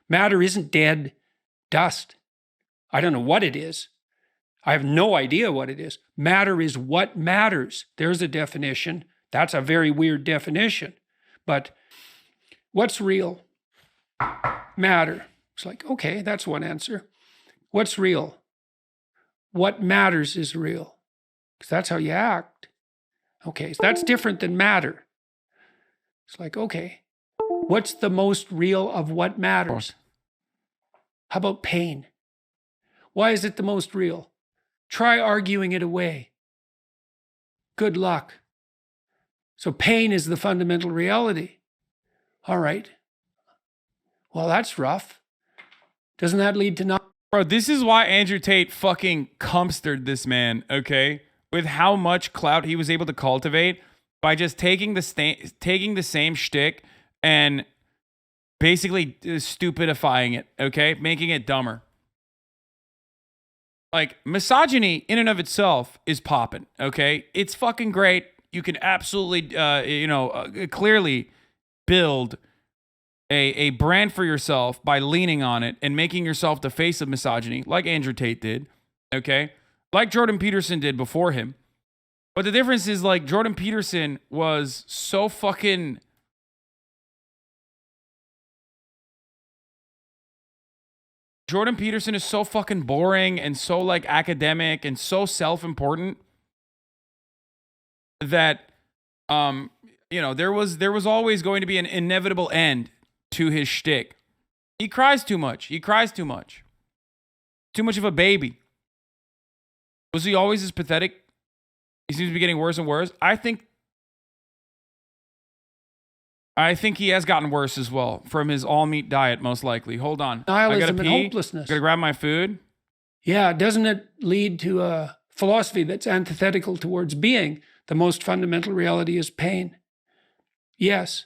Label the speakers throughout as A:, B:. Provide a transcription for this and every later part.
A: Matter isn't dead dust. I don't know what it is. I have no idea what it is. Matter is what matters. There's a definition. That's a very weird definition. But what's real? Matter. It's like, okay, that's one answer. What's real? What matters is real. Because that's how you act. Okay, so that's different than matter. It's like, okay, what's the most real of what matters? How about pain? Why is it the most real? Try arguing it away. Good luck. So pain is the fundamental reality. All right. Well, that's rough. Doesn't that lead to not?
B: Bro, this is why Andrew Tate fucking comstered this man, okay? With how much clout he was able to cultivate by just taking the same shtick and basically stupidifying it, okay? Making it dumber. Like, misogyny in and of itself is popping, okay? It's fucking great. You can absolutely, clearly build a brand for yourself by leaning on it and making yourself the face of misogyny, like Andrew Tate did, okay? Like Jordan Peterson did before him. But the difference is, like, Jordan Peterson was so fucking... Jordan Peterson is so fucking boring and so, like, academic and so self-important that, there was always going to be an inevitable end to his shtick. He cries too much. Too much of a baby. Was he always as pathetic? He seems to be getting worse and worse. I think he has gotten worse as well from his all-meat diet, most likely. Hold on.
A: Nihilism
B: I gotta pee.
A: and hopelessness.
B: Gotta grab my food.
A: Yeah, doesn't it lead to a philosophy that's antithetical towards being? The most fundamental reality is pain. Yes.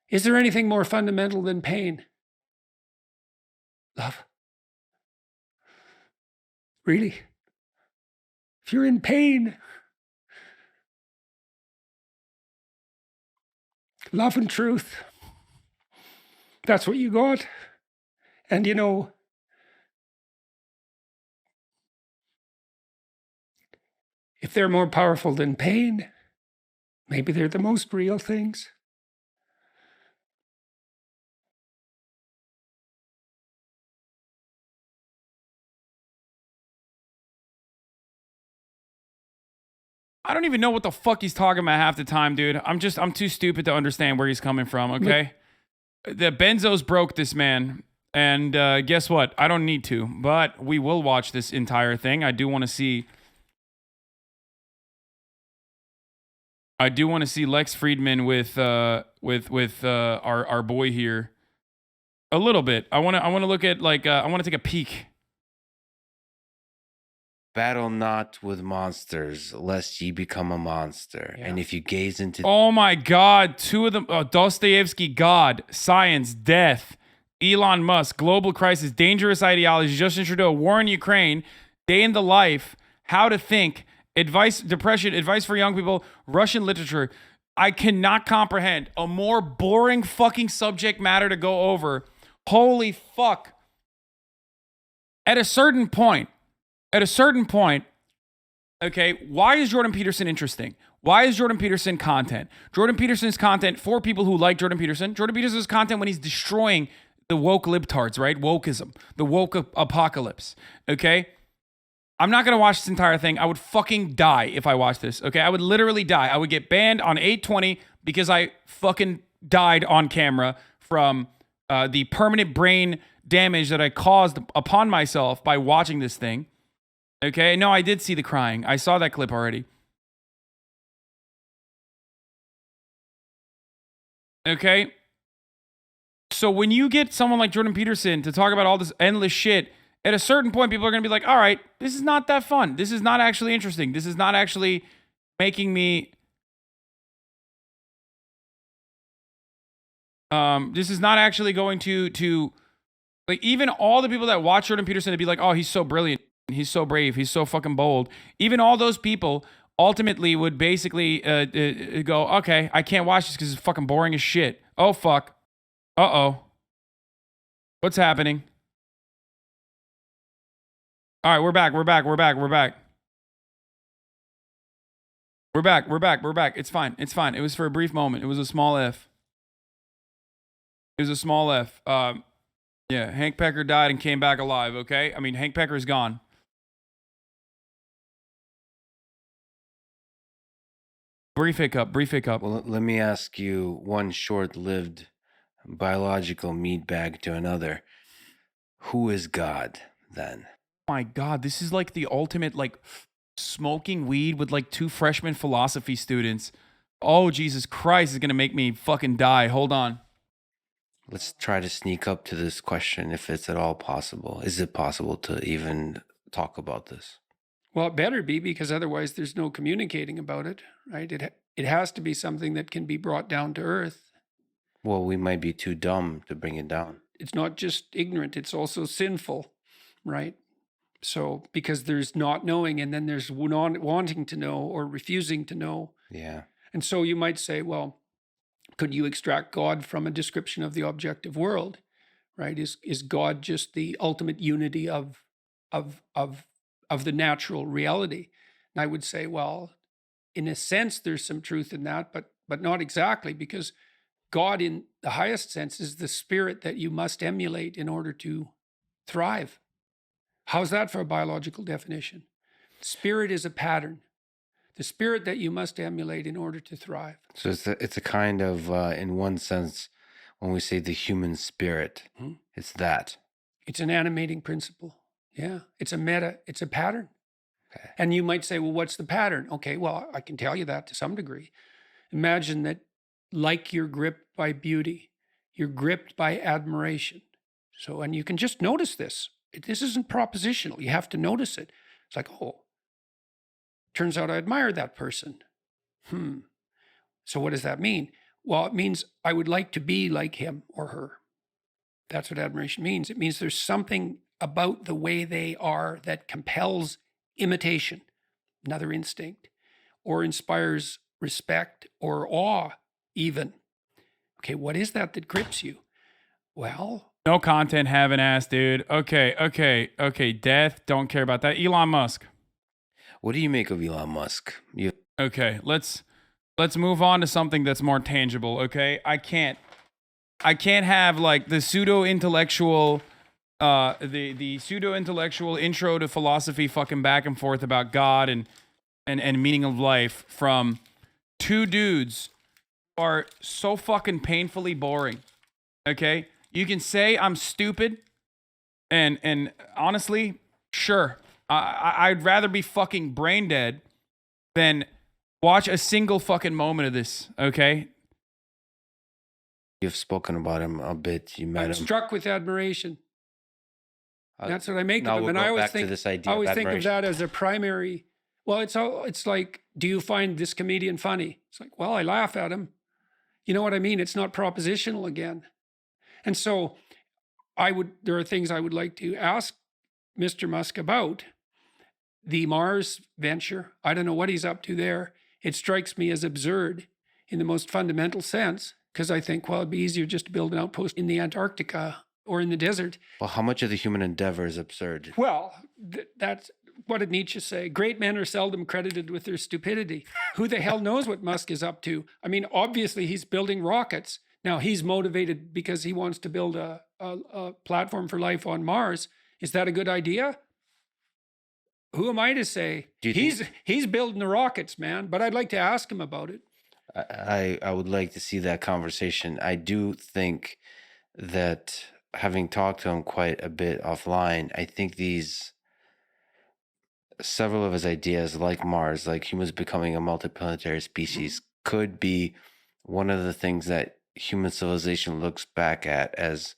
A: Is there anything more fundamental than pain? Love. Really? If you're in pain, love and truth, that's what you got. And if they're more powerful than pain, maybe they're the most real things.
B: I don't even know what the fuck he's talking about half the time, dude. I'm too stupid to understand where he's coming from, okay? The benzos broke this man. And guess what? I don't need to, but we will watch this entire thing. I do want to see Lex Friedman with our boy here a little bit. I want to look at, like, I want to take a peek.
C: Battle not with monsters, lest ye become a monster. Yeah. And if you gaze into...
B: Oh my God. Two of them. Dostoevsky, God, science, death, Elon Musk, global crisis, dangerous ideology, Justin Trudeau, war in Ukraine, day in the life, how to think, advice, depression, advice for young people, Russian literature. I cannot comprehend a more boring fucking subject matter to go over. Holy fuck. At a certain point, okay, why is Jordan Peterson interesting? Why is Jordan Peterson content? Jordan Peterson's content for people who like Jordan Peterson. Jordan Peterson's content when he's destroying the woke libtards, right? Wokeism, the woke apocalypse, okay? I'm not going to watch this entire thing. I would fucking die if I watched this, okay? I would literally die. I would get banned on 820 because I fucking died on camera from the permanent brain damage that I caused upon myself by watching this thing. Okay, no, I did see the crying. I saw that clip already. Okay. So when you get someone like Jordan Peterson to talk about all this endless shit, at a certain point, people are going to be like, all right, this is not that fun. This is not actually interesting. This is not actually making me... this is not actually going to... Like, even all the people that watch Jordan Peterson to be like, oh, he's so brilliant. He's so brave. He's so fucking bold. Even all those people ultimately would basically go, okay, I can't watch this because it's fucking boring as shit. Oh, fuck. Uh-oh. What's happening? All right, we're back. It's fine. It was for a brief moment. It was a small F. Yeah, Hank Pecker died and came back alive, okay? I mean, Hank Pecker is gone. Brief hiccup.
C: Well, let me ask you one short-lived biological meat bag to another. Who is God then?
B: My God, this is like the ultimate, like, smoking weed with like 2 freshman philosophy students. Oh, Jesus Christ, is going to make me fucking die. Hold on.
C: Let's try to sneak up to this question if it's at all possible. Is it possible to even talk about this?
A: Well, it better be, because otherwise there's no communicating about it, right? It has to be something that can be brought down to earth.
C: Well, we might be too dumb to bring it down.
A: It's not just ignorant, it's also sinful, right? So, because there's not knowing, and then there's wanting to know or refusing to know.
C: Yeah.
A: And so you might say, well, could you extract God from a description of the objective world, right? Is God just the ultimate unity of the natural reality? And I would say, well, in a sense, there's some truth in that, but not exactly, because God, in the highest sense, is the spirit that you must emulate in order to thrive. How's that for a biological definition? Spirit is a pattern. The spirit that you must emulate in order to thrive.
C: So it's a kind of, in one sense, when we say the human spirit, it's that.
A: It's an animating principle. Yeah. It's a pattern.
C: Okay.
A: And you might say, well, what's the pattern? Okay, well, I can tell you that to some degree. Imagine that, like you're gripped by beauty, you're gripped by admiration. So, and you can just notice this. This isn't propositional. You have to notice it. It's like, oh, turns out I admire that person. So what does that mean? Well, it means I would like to be like him or her. That's what admiration means. It means there's something about the way they are that compels imitation, another instinct, or inspires respect or awe even. Okay, what is that grips you? Well,
B: no content, have an ass, dude. Okay. Death, don't care about that. Elon Musk.
C: What do you make of Elon Musk?
B: Okay, let's move on to something that's more tangible, okay? I can't have like the pseudo-intellectual the pseudo-intellectual intro to philosophy fucking back and forth about God and meaning of life from 2 dudes who are so fucking painfully boring. Okay? You can say I'm stupid, and honestly, sure. I'd rather be fucking brain dead than watch a single fucking moment of this, okay?
C: You've spoken about him a bit. You met
A: I'm
C: him.
A: struck with admiration. That's what I make
C: now
A: of him.
C: we'll
A: And
C: go
A: I always
C: back to
A: think
C: this idea
A: I always
C: of
A: think of
C: admiration.
A: that as a primary. Well, it's like, do you find this comedian funny? It's like, well, I laugh at him. You know what I mean? It's not propositional again. And so there are things I would like to ask Mr. Musk about. The Mars venture, I don't know what he's up to there. It strikes me as absurd in the most fundamental sense, because I think, well, it'd be easier just to build an outpost in the Antarctica or in the desert.
C: Well, how much of the human endeavor is absurd?
A: Well, that's what did Nietzsche say? Great men are seldom credited with their stupidity. Who the hell knows what Musk is up to? I mean, obviously he's building rockets. Now he's motivated because he wants to build a platform for life on Mars. Is that a good idea? Who am I to say? He's building the rockets, man. But I'd like to ask him about it.
C: I would like to see that conversation. I do think that, having talked to him quite a bit offline, I think several of his ideas, like Mars, like humans becoming a multiplanetary species, could be one of the things that human civilization looks back at as,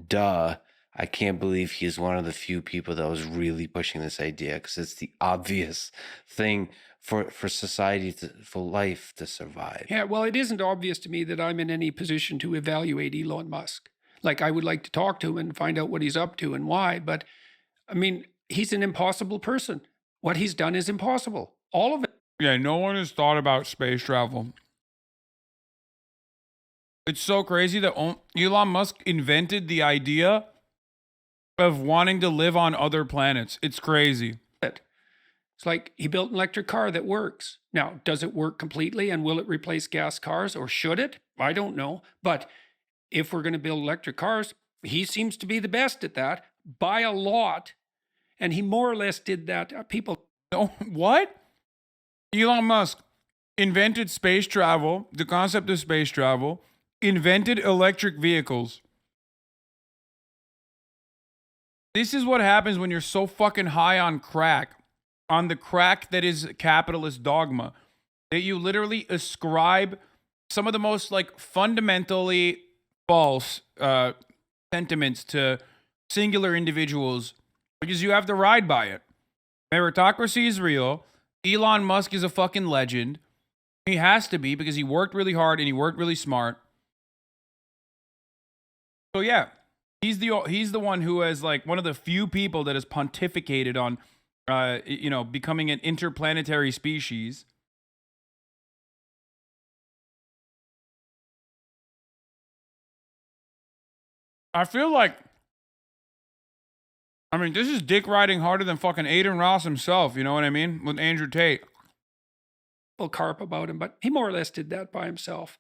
C: duh, I can't believe he's one of the few people that was really pushing this idea, because it's the obvious thing for society, for life to survive.
A: Yeah, well, it isn't obvious to me that I'm in any position to evaluate Elon Musk. Like, I would like to talk to him and find out what he's up to and why. But, I mean, he's an impossible person. What he's done is impossible. All of it.
B: Yeah, no one has thought about space travel It's so crazy that Elon Musk invented the idea of wanting to live on other planets. It's crazy.
A: It's like he built an electric car that works. Now, does it work completely and will it replace gas cars or should it? I don't know. But if we're going to build electric cars, he seems to be the best at that by a lot. And he more or less did that. People.
B: Oh, what? Elon Musk invented space travel, the concept of space travel, invented electric vehicles. This is what happens when you're so fucking high on crack, on the crack that is capitalist dogma, that you literally ascribe some of the most like fundamentally false sentiments to singular individuals because you have to ride by it. Meritocracy is real. Elon Musk is a fucking legend. He has to be because he worked really hard and he worked really smart. So yeah, he's the one who has like one of the few people that has pontificated on becoming an interplanetary species. I feel like, I mean, this is dick riding harder than fucking Aiden Ross himself, you know what I mean? With Andrew Tate.
A: Carp about him, but he more or less did that by himself.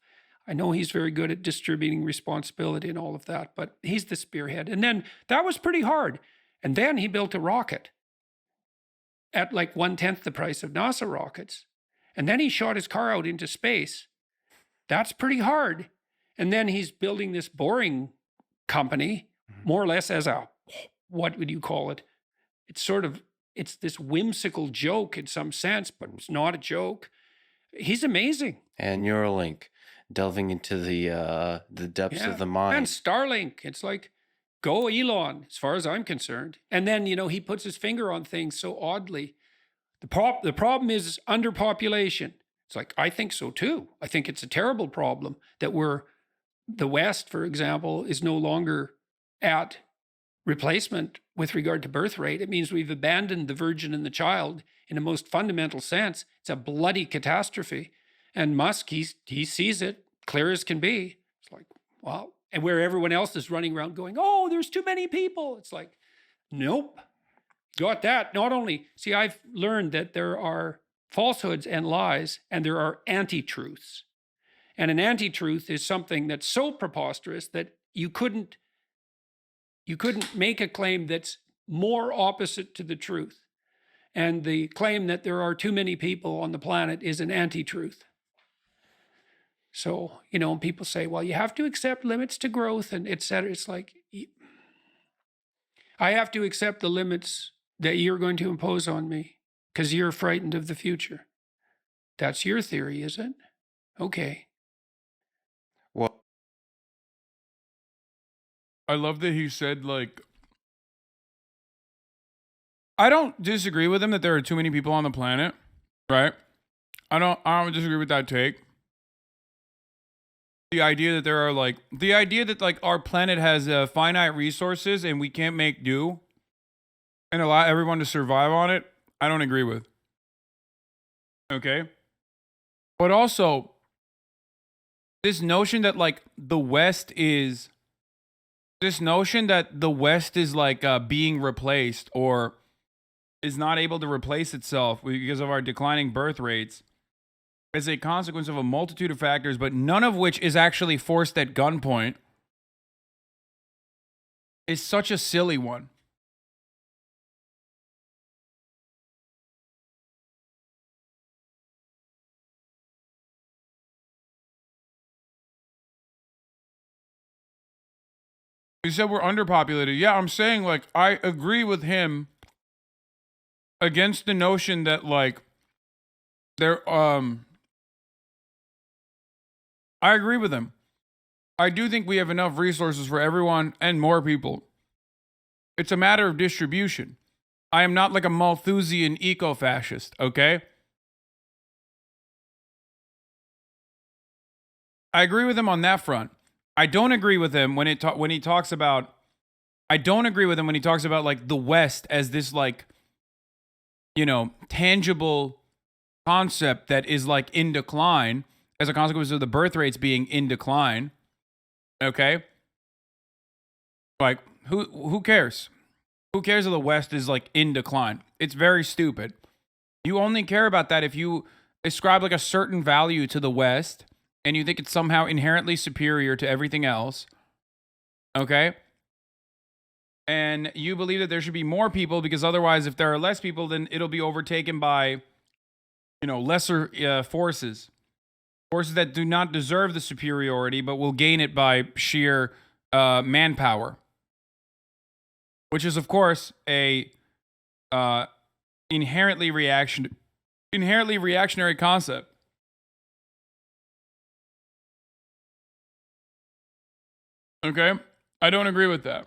A: I know he's very good at distributing responsibility and all of that, but he's the spearhead. And then that was pretty hard. And then he built a rocket at like 1/10 the price of NASA rockets. And then he shot his car out into space. That's pretty hard. And then he's building this boring company, more or less as a, what would you call it? It's this whimsical joke in some sense, but it's not a joke. He's amazing.
C: And Neuralink, delving into the depths of the mind.
A: And Starlink, it's like, go Elon, as far as I'm concerned. And then, he puts his finger on things so oddly. The problem is underpopulation. It's like, I think so too. I think it's a terrible problem that the West, for example, is no longer at replacement with regard to birth rate. It means we've abandoned the virgin and the child in the most fundamental sense. It's a bloody catastrophe. And Musk, he sees it clear as can be. It's like, well, and where everyone else is running around going, oh, there's too many people. It's like, nope. Got that. Not only, see, I've learned that there are falsehoods and lies, and there are anti-truths. And an anti-truth is something that's so preposterous that you couldn't make a claim that's more opposite to the truth. And the claim that there are too many people on the planet is an anti-truth. So, people say, well, you have to accept limits to growth and et cetera. It's like, I have to accept the limits that you're going to impose on me because you're frightened of the future. That's your theory, is it? Okay.
C: Well,
B: I love that he said, like, I don't disagree with him that there are too many people on the planet, right? I don't disagree with that take. The idea that our planet has finite resources and we can't make do and allow everyone to survive on it, I don't agree with. Okay? But also, this notion that the West is being replaced or is not able to replace itself because of our declining birth rates as a consequence of a multitude of factors, but none of which is actually forced at gunpoint, is such a silly one. You said we're underpopulated. Yeah, I'm saying I agree with him against the notion that I agree with him. I do think we have enough resources for everyone and more people. It's a matter of distribution. I am not like a Malthusian eco-fascist, okay? I agree with him on that front. I don't agree with him when he talks about the West as this tangible concept that is in decline as a consequence of the birth rates being in decline. Okay? Like, who cares? Who cares if the West is like in decline? It's very stupid. You only care about that if you ascribe like a certain value to the West and you think it's somehow inherently superior to everything else. Okay? And you believe that there should be more people because otherwise, if there are less people, then it'll be overtaken by, lesser forces. Forces that do not deserve the superiority, but will gain it by sheer manpower. Which is, of course, a inherently reactionary concept. Okay? I don't agree with that.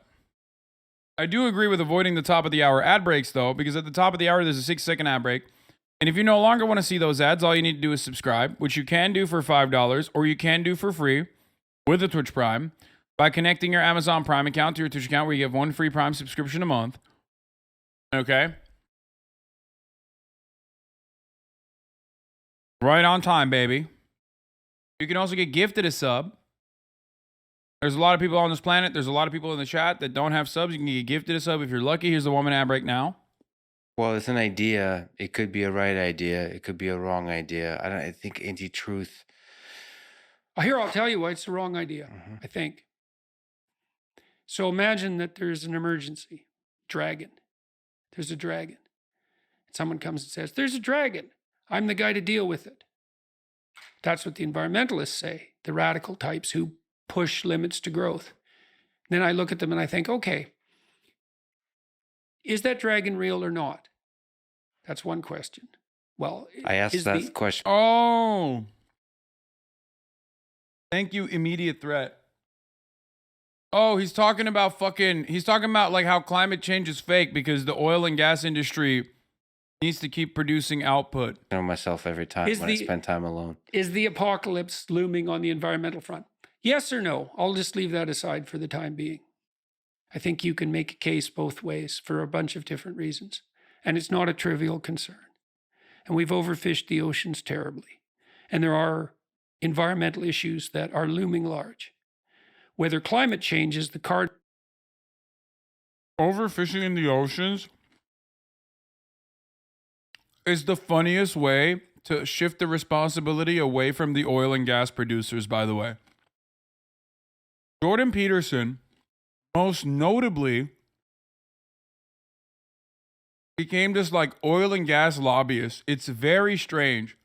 B: I do agree with avoiding the top of the hour ad breaks, though, because at the top of the hour, there's a 6-second ad break. And if you no longer want to see those ads, all you need to do is subscribe, which you can do for $5, or you can do for free with a Twitch Prime by connecting your Amazon Prime account to your Twitch account, where you get 1 free Prime subscription a month. Okay? Right on time, baby. You can also get gifted a sub. There's a lot of people on this planet. There's a lot of people in the chat that don't have subs. You can get gifted a sub if you're lucky. Here's the 1-minute ad break now.
C: Well, it's an idea. It could be a right idea. It could be a wrong idea. I think anti-truth.
A: Here, I'll tell you why it's the wrong idea, I think. So imagine that there's an emergency. Dragon. There's a dragon. And someone comes and says, there's a dragon. I'm the guy to deal with it. That's what the environmentalists say, the radical types who push limits to growth. Then I look at them and I think, okay, is that dragon real or not? That's one question. Well,
C: I asked that question.
B: Oh. Thank you, immediate threat. Oh, he's talking about like how climate change is fake because the oil and gas industry needs to keep producing output.
C: I know myself every time I spend time alone.
A: Is the apocalypse looming on the environmental front? Yes or no? I'll just leave that aside for the time being. I think you can make a case both ways for a bunch of different reasons. And it's not a trivial concern. And we've overfished the oceans terribly. And there are environmental issues that are looming large. Whether climate change is the card.
B: Overfishing in the oceans is the funniest way to shift the responsibility away from the oil and gas producers, by the way. Jordan Peterson, most notably, became this like oil and gas lobbyist. It's very strange.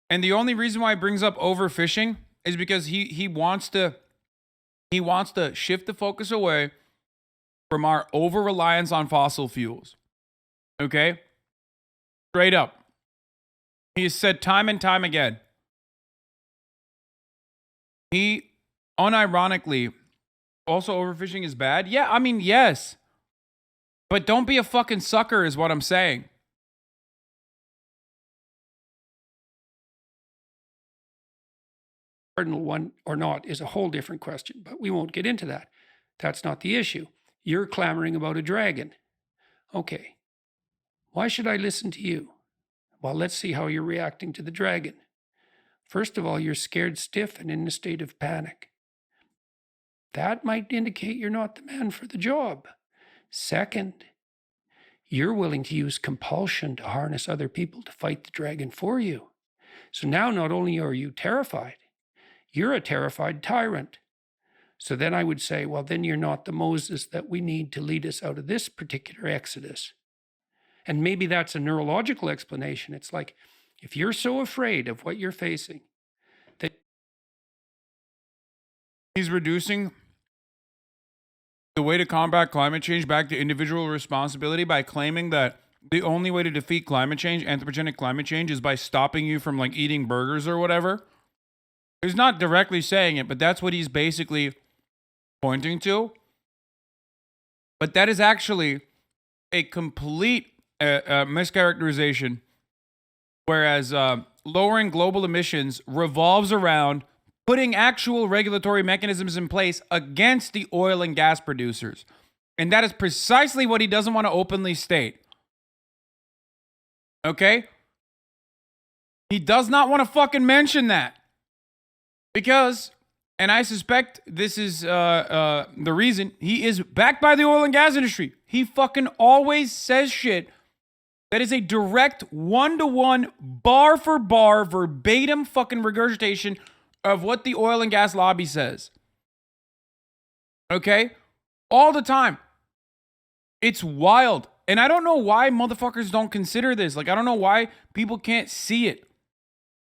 B: And the only reason why he brings up overfishing is because he wants to shift the focus away from our over-reliance on fossil fuels. Okay? Straight up. He has said time and time again. He, unironically, also overfishing is bad. Yeah, I mean, yes. But don't be a fucking sucker is what I'm saying.
A: Cardinal one or not is a whole different question, but we won't get into that. That's not the issue. You're clamoring about a dragon. Okay. Why should I listen to you? Well, let's see how you're reacting to the dragon. First of all, you're scared stiff and in a state of panic. That might indicate you're not the man for the job. Second, you're willing to use compulsion to harness other people to fight the dragon for you. So now not only are you terrified, you're a terrified tyrant. So then I would say, well, then you're not the Moses that we need to lead us out of this particular exodus. And maybe that's a neurological explanation. It's like, if you're so afraid of what you're facing, that
B: he's reducing the way to combat climate change back to individual responsibility by claiming that the only way to defeat climate change, anthropogenic climate change, is by stopping you from like eating burgers or whatever. He's not directly saying it, but that's what he's basically pointing to. But that is actually a complete mischaracterization, whereas lowering global emissions revolves around putting actual regulatory mechanisms in place against the oil and gas producers. And that is precisely what he doesn't want to openly state. Okay? He does not want to fucking mention that. Because, and I suspect this is the reason, he is backed by the oil and gas industry. He fucking always says shit that is a direct one-to-one, bar for bar, verbatim fucking regurgitation of what the oil and gas lobby says. Okay? All the time. It's wild. And I don't know why motherfuckers don't consider this. Like, I don't know why people can't see it.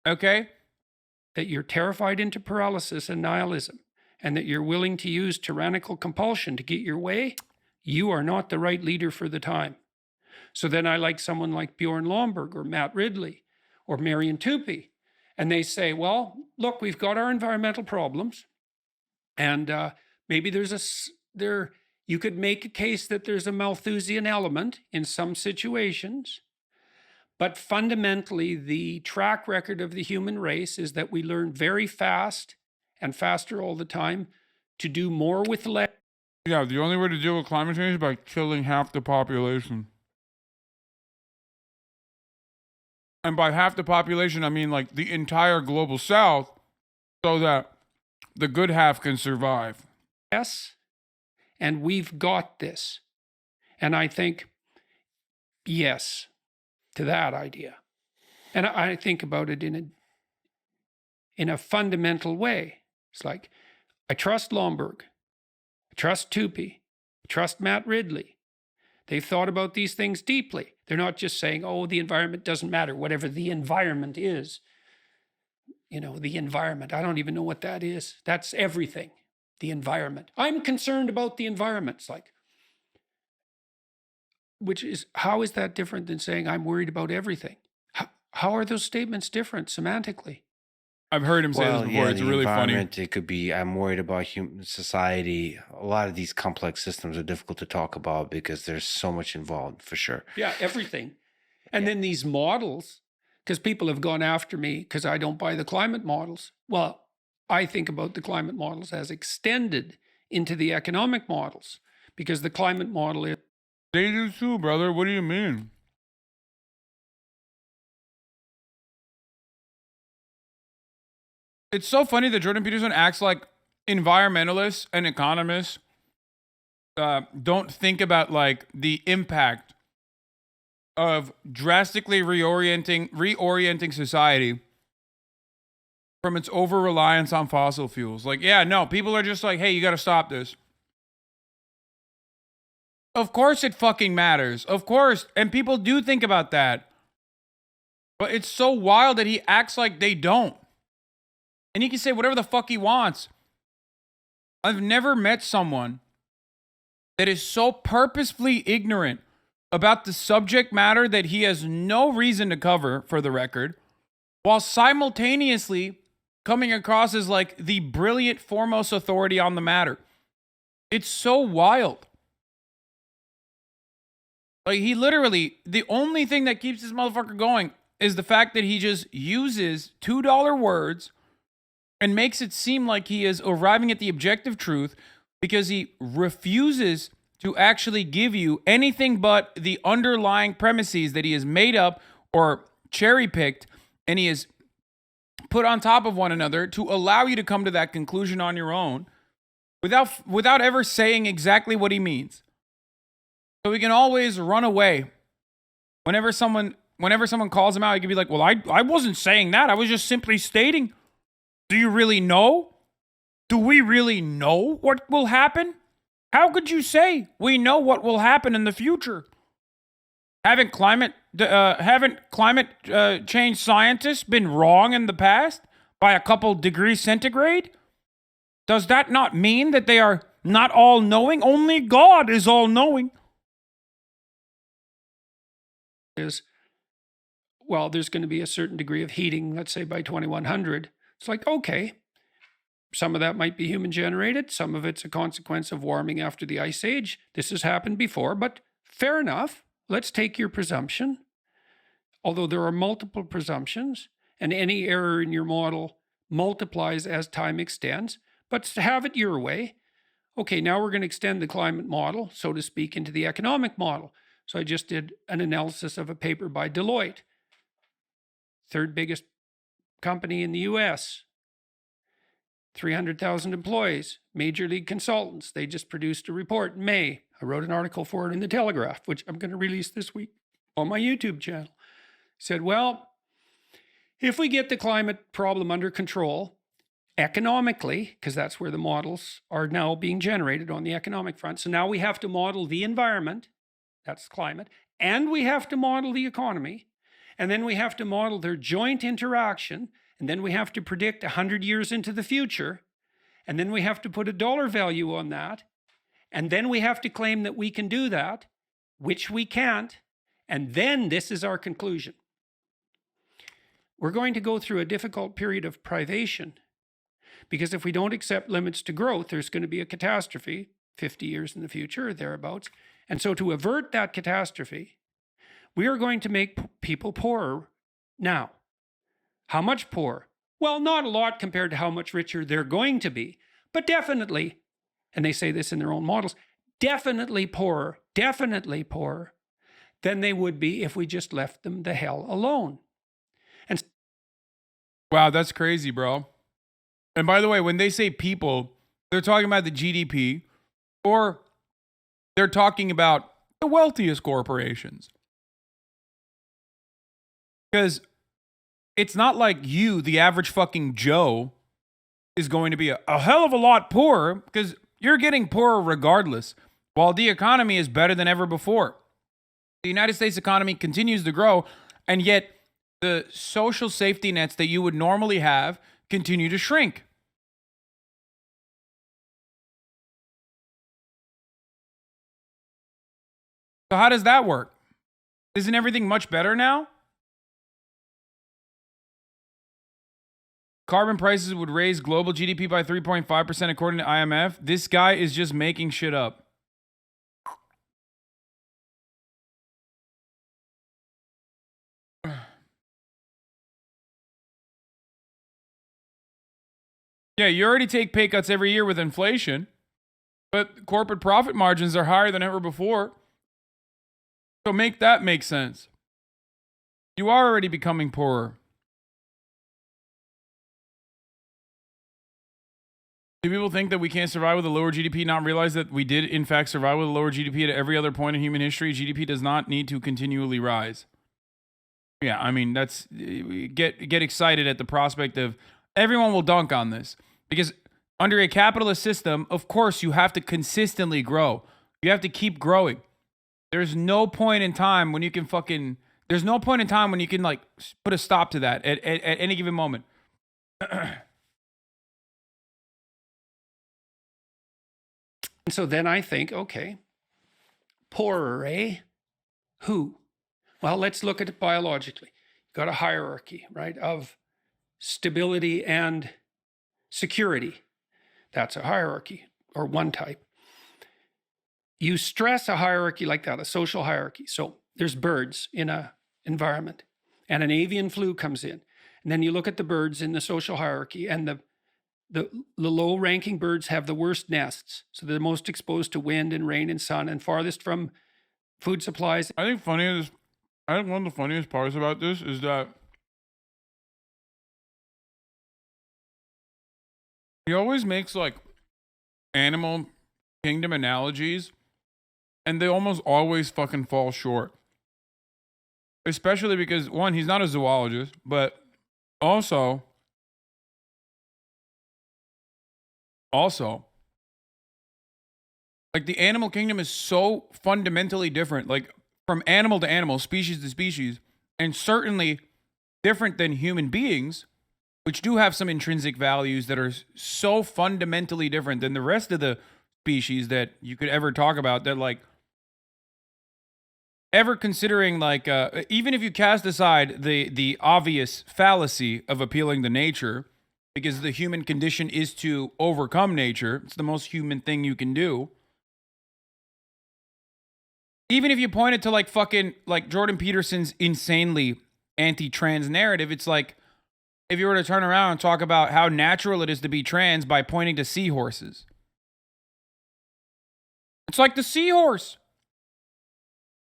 B: Okay?
A: That you're terrified into paralysis and nihilism, and that you're willing to use tyrannical compulsion to get your way, you are not the right leader for the time. So then I like someone like Bjorn Lomborg or Matt Ridley or Marion Tupy. And they say, well, look, we've got our environmental problems. And maybe you could make a case that there's a Malthusian element in some situations. But fundamentally, the track record of the human race is that we learn very fast and faster all the time to do more with less.
B: Yeah, the only way to deal with climate change is by killing half the population. And by half the population, I mean like the entire global south, so that the good half can survive.
A: Yes, and we've got this. And I think, yes, to that idea. And I think about it in a fundamental way. It's like, I trust Lomborg, I trust Tupy, I trust Matt Ridley. They've thought about these things deeply. They're not just saying, oh, the environment doesn't matter, whatever the environment is. You know, the environment, I don't even know what that is. That's everything, the environment. I'm concerned about the environment. It's like, how is that different than saying I'm worried about everything? How are those statements different semantically?
B: I've heard him say this before. It's really funny.
C: It could be, I'm worried about human society. A lot of these complex systems are difficult to talk about because there's so much involved, for sure.
A: Yeah, everything. And then these models, because people have gone after me because I don't buy the climate models. Well, I think about the climate models as extended into the economic models, because the climate model is...
B: They do too, brother. What do you mean? It's so funny that Jordan Peterson acts like environmentalists and economists don't think about like the impact of drastically reorienting society from its over-reliance on fossil fuels. Like, yeah, no, people are just like, hey, you got to stop this. Of course it fucking matters. Of course. And people do think about that. But it's so wild that he acts like they don't. And he can say whatever the fuck he wants. I've never met someone that is so purposefully ignorant about the subject matter that he has no reason to cover, for the record, while simultaneously coming across as like the brilliant foremost authority on the matter. It's so wild. Like, he literally, the only thing that keeps this motherfucker going is the fact that he just uses $2 words and makes it seem like he is arriving at the objective truth, because he refuses to actually give you anything but the underlying premises that he has made up or cherry-picked, and he has put on top of one another to allow you to come to that conclusion on your own without ever saying exactly what he means. So he can always run away. Whenever someone calls him out, he can be like, well, I wasn't saying that. I was just simply stating. Do you really know? Do we really know what will happen? How could you say we know what will happen in the future? Haven't climate change scientists been wrong in the past by a couple degrees centigrade? Does that not mean that they are not all knowing? Only God is all knowing.
A: Well, there's going to be a certain degree of heating, let's say by 2100. It's like, okay, some of that might be human generated. Some of it's a consequence of warming after the ice age. This has happened before, but fair enough. Let's take your presumption. Although there are multiple presumptions, and any error in your model multiplies as time extends, but to have it your way. Okay, now we're going to extend the climate model, so to speak, into the economic model. So I just did an analysis of a paper by Deloitte. Third biggest company in the US, 300,000 employees, major league consultants. They just produced a report in May. I wrote an article for it in the Telegraph, which I'm going to release this week on my YouTube channel. Said, well, if we get the climate problem under control economically, because that's where the models are now being generated on the economic front. So now we have to model the environment, that's climate, and we have to model the economy. And then we have to model their joint interaction. And then we have to predict 100 years into the future. And then we have to put a dollar value on that. And then we have to claim that we can do that, which we can't. And then this is our conclusion. We're going to go through a difficult period of privation, because if we don't accept limits to growth, there's going to be a catastrophe 50 years in the future or thereabouts. And so to avert that catastrophe, we are going to make people poorer now. How much poorer? Well, not a lot compared to how much richer they're going to be, but definitely, and they say this in their own models, definitely poorer than they would be if we just left them the hell alone. And
B: wow, that's crazy, bro. And by the way, when they say people, they're talking about the GDP, or they're talking about the wealthiest corporations. Because it's not like you, the average fucking Joe, is going to be a hell of a lot poorer, because you're getting poorer regardless, while the economy is better than ever before. The United States economy continues to grow, and yet the social safety nets that you would normally have continue to shrink. So how does that work? Isn't everything much better now? Carbon prices would raise global GDP by 3.5% according to IMF. This guy is just making shit up. Yeah, you already take pay cuts every year with inflation, but corporate profit margins are higher than ever before. So make that make sense. You are already becoming poorer. Do people think that we can't survive with a lower GDP, not realize that we did, in fact, survive with a lower GDP at every other point in human history? GDP does not need to continually rise. Yeah, I mean, that's, get excited at the prospect of, everyone will dunk on this. Because under a capitalist system, of course, you have to consistently grow. You have to keep growing. There's no point in time when you can like put a stop to that at any given moment.
A: And so then I think, okay, poorer, eh? Who? Well, let's look at it biologically. You've got a hierarchy, right, of stability and security. That's a hierarchy, or one type. You stress a hierarchy like that, a social hierarchy. So there's birds in an environment, and an avian flu comes in. And then you look at the birds in the social hierarchy, and the low-ranking birds have the worst nests. So they're most exposed to wind and rain and sun, and farthest from food supplies.
B: I think one of the funniest parts about this is that he always makes like animal kingdom analogies, and they almost always fucking fall short. Especially because, one, he's not a zoologist, but also, like, the animal kingdom is so fundamentally different, like, from animal to animal, species to species, and certainly different than human beings, which do have some intrinsic values that are so fundamentally different than the rest of the species that you could ever talk about, that, like, ever considering, like, even if you cast aside the obvious fallacy of appealing to nature, because the human condition is to overcome nature, it's the most human thing you can do. Even if you point it to, like, fucking, like, Jordan Peterson's insanely anti-trans narrative, it's like, if you were to turn around and talk about how natural it is to be trans by pointing to seahorses. It's like the seahorse.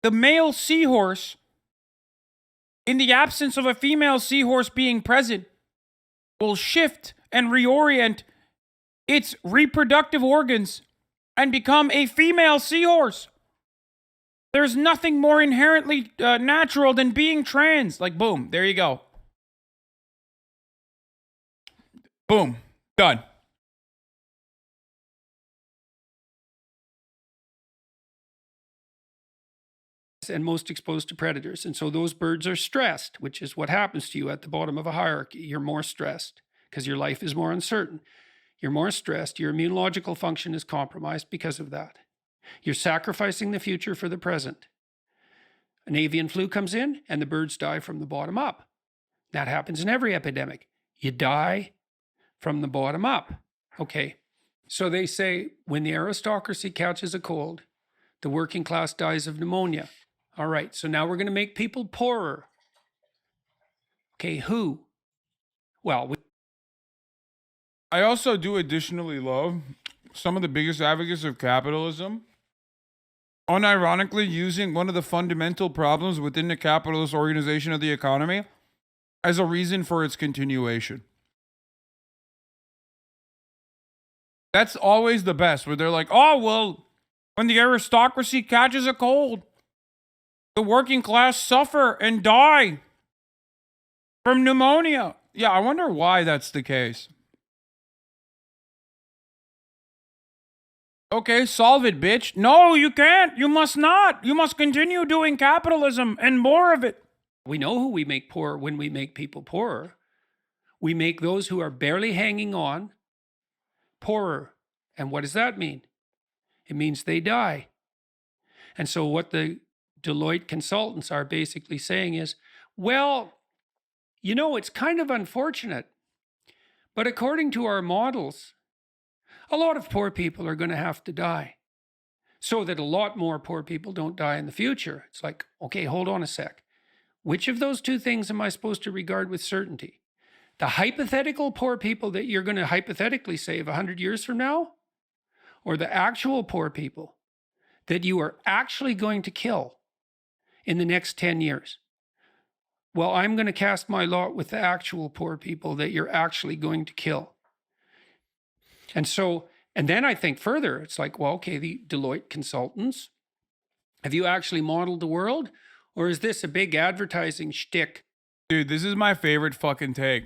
B: The male seahorse, in the absence of a female seahorse being present, will shift and reorient its reproductive organs and become a female seahorse. There's nothing more inherently natural than being trans. Like, boom, there you go. Boom, done.
A: And most exposed to predators. And so those birds are stressed, which is what happens to you at the bottom of a hierarchy. You're more stressed because your life is more uncertain. You're more stressed. Your immunological function is compromised because of that. You're sacrificing the future for the present. An avian flu comes in and the birds die from the bottom up. That happens in every epidemic. You die from the bottom up. Okay. So they say when the aristocracy catches a cold, the working class dies of pneumonia. All right. So now we're going to make people poorer. Okay. Who? Well,
B: I also do additionally love some of the biggest advocates of capitalism unironically using one of the fundamental problems within the capitalist organization of the economy as a reason for its continuation. That's always the best, where they're like, oh, well, when the aristocracy catches a cold, the working class suffer and die from pneumonia. Yeah, I wonder why that's the case. Okay, solve it, bitch. No, you can't. You must not. You must continue doing capitalism and more of it.
A: we know who we make poor when we make people poorer. We make those who are barely hanging on poorer. And what does that mean? It means they die. And so what the Deloitte consultants are basically saying is, well, you know, it's kind of unfortunate, but according to our models, a lot of poor people are going to have to die so that a lot more poor people don't die in the future. It's like, okay, hold on a sec. Which of those two things am I supposed to regard with certainty? The hypothetical poor people that you're going to hypothetically save 100 years from now? Or the actual poor people that you are actually going to kill in the next 10 years? Well, I'm going to cast my lot with the actual poor people that you're actually going to kill. And so, and then I think further, it's like, well, okay, the Deloitte consultants, have you actually modeled the world? Or is this a big advertising shtick?
B: Dude, this is my favorite fucking take.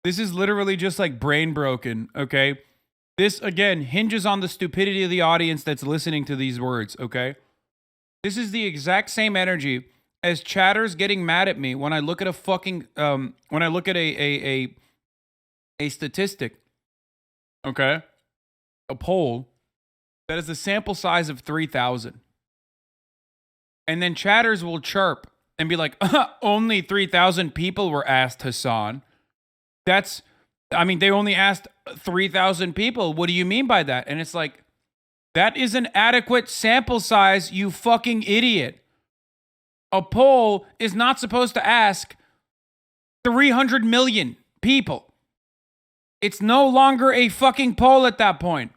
B: This is literally just like brain broken, okay? This, again, hinges on the stupidity of the audience that's listening to these words, okay? This is the exact same energy as chatters getting mad at me when I look at a fucking, when I look at a statistic, okay? A poll that is a sample size of 3,000. And then chatters will chirp and be like, only 3,000 people were asked, Hasan. That's, I mean, they only asked 3,000 people. What do you mean by that? And it's like, that is an adequate sample size, you fucking idiot. A poll is not supposed to ask 300 million people. It's no longer a fucking poll at that point.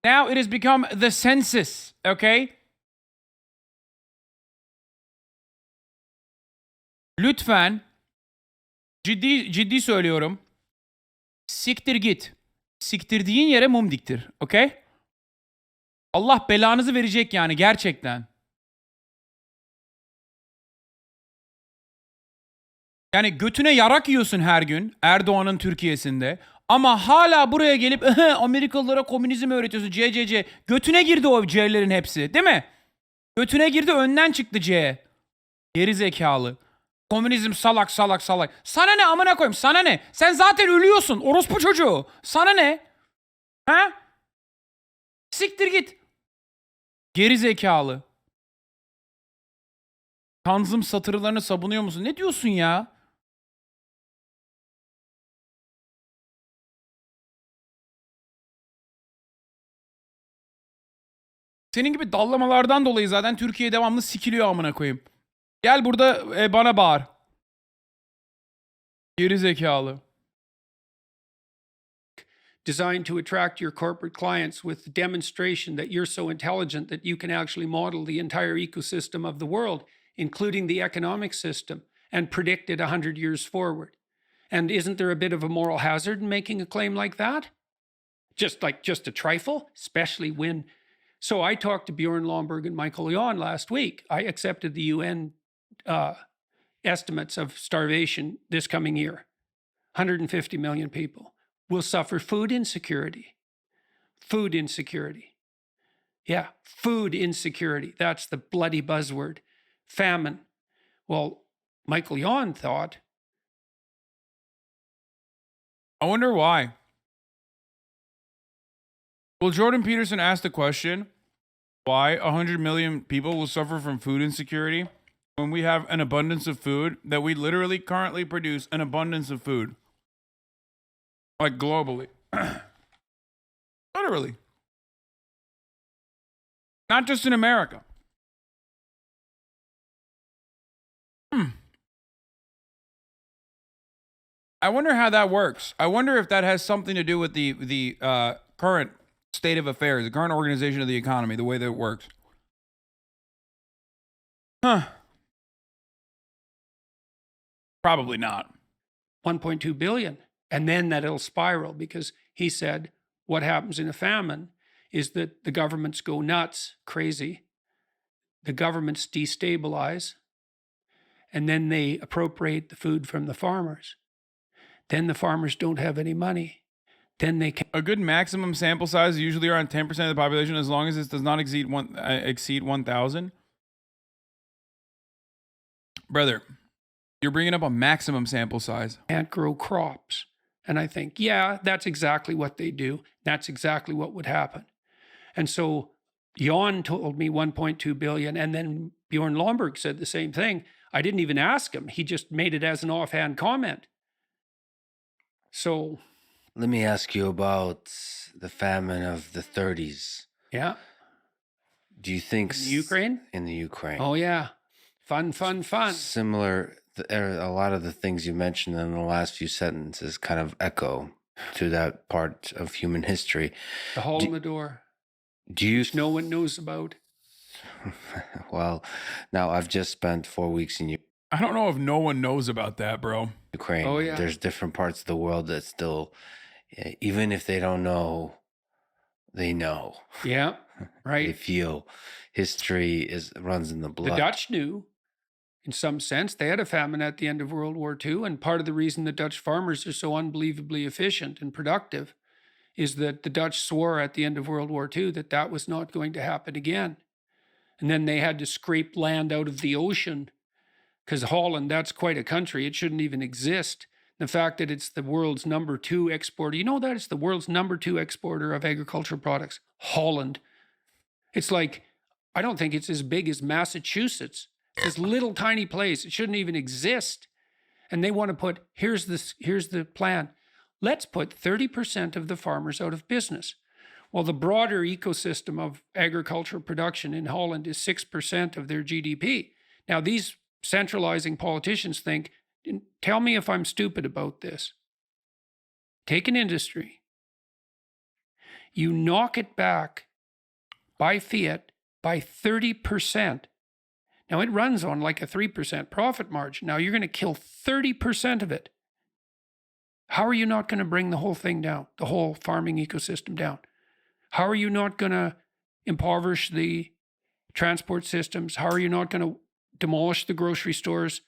B: Now it has become the census, okay? Lütfen, ciddi söylüyorum. Siktir git. Siktirdiğin yere mum diktir, okay? Allah belanızı verecek yani gerçekten. Yani götüne yarak yiyorsun her gün Erdoğan'ın Türkiye'sinde. Ama hala buraya gelip Amerikalılara komünizmi öğretiyorsun CCC. Götüne girdi o C'lerin hepsi, değil mi? Götüne girdi, önden çıktı C. Geri zekalı. Komünizm salak. Sana ne amına koyayım, sana ne? Sen zaten ölüyorsun orospu çocuğu. Sana ne? Ha? Siktir git. Geri zekalı. Tanzım satırlarını savunuyor musun? Ne diyorsun ya? Senin gibi dallamalardan dolayı zaten Türkiye devamlı sikiliyor amına koyayım. Gel burada bana bağır. Geri zekalı.
A: Designed to attract your corporate clients with the demonstration that you're so intelligent that you can actually model the entire ecosystem of the world, including the economic system, and predict it 100 years forward. And isn't there a bit of a moral hazard in making a claim like that? Just a trifle, especially when. So I talked to Bjorn Lomborg and Michael Jan last week. I accepted the UN estimates of starvation this coming year. 150 million people will suffer food insecurity. Food insecurity. Yeah, food insecurity. That's the bloody buzzword. Famine. Well, Michael Jan thought.
B: I wonder why. Well, Jordan Peterson asked the question, why 100 million people will suffer from food insecurity when we have an abundance of food, that we literally currently produce an abundance of food. Like globally. Literally. Not just in America. I wonder how that works. I wonder if that has something to do with the current state of affairs, the current organization of the economy, the way that it works. Probably not.
A: 1.2 billion. And then that it'll spiral, because he said what happens in a famine is that the governments go nuts, crazy. The governments destabilize, and then they appropriate the food from the farmers. Then the farmers don't have any money. Then they can.
B: A good maximum sample size is usually around 10% of the population, as long as it does not exceed 1,000. Brother, you're bringing up a maximum sample size.
A: Can't grow crops. And I think, yeah, that's exactly what they do. That's exactly what would happen. And so Jan told me 1.2 billion, and then Bjorn Lomborg said the same thing. I didn't even ask him. He just made it as an offhand comment. So
C: let me ask you about the famine of the 30s.
A: Yeah.
C: Do you think
A: in Ukraine?
C: In the Ukraine.
A: Oh, yeah. Fun.
C: Similar, a lot of the things you mentioned in the last few sentences kind of echo to that part of human history.
A: The hole in the door.
C: Do you?
A: Which no one knows about.
C: Well, now I've just spent 4 weeks in
B: I don't know if no one knows about that, bro.
C: Ukraine.
A: Oh, yeah.
C: There's different parts of the world that still, even if they don't know, they know.
A: Yeah, right.
C: They feel history runs in the blood.
A: The Dutch knew, in some sense. They had a famine at the end of World War II, and part of the reason the Dutch farmers are so unbelievably efficient and productive is that the Dutch swore at the end of World War II that that was not going to happen again. And then they had to scrape land out of the ocean, because Holland, that's quite a country. It shouldn't even exist. The fact that it's the world's number 2 exporter, you know that it's the world's number 2 exporter of agricultural products, Holland. It's like, I don't think it's as big as Massachusetts. It's this little tiny place. It shouldn't even exist. And they want to put, here's the plan. Let's put 30% of the farmers out of business. Well, the broader ecosystem of agricultural production in Holland is 6% of their GDP. Now, these centralizing politicians think, tell me if I'm stupid about this. Take an industry. You knock it back by fiat by 30%. Now, it runs on like a 3% profit margin. Now, you're going to kill 30% of it. How are you not going to bring the whole thing down, the whole farming ecosystem down? How are you not going to impoverish the transport systems? How are you not going to demolish the grocery stores?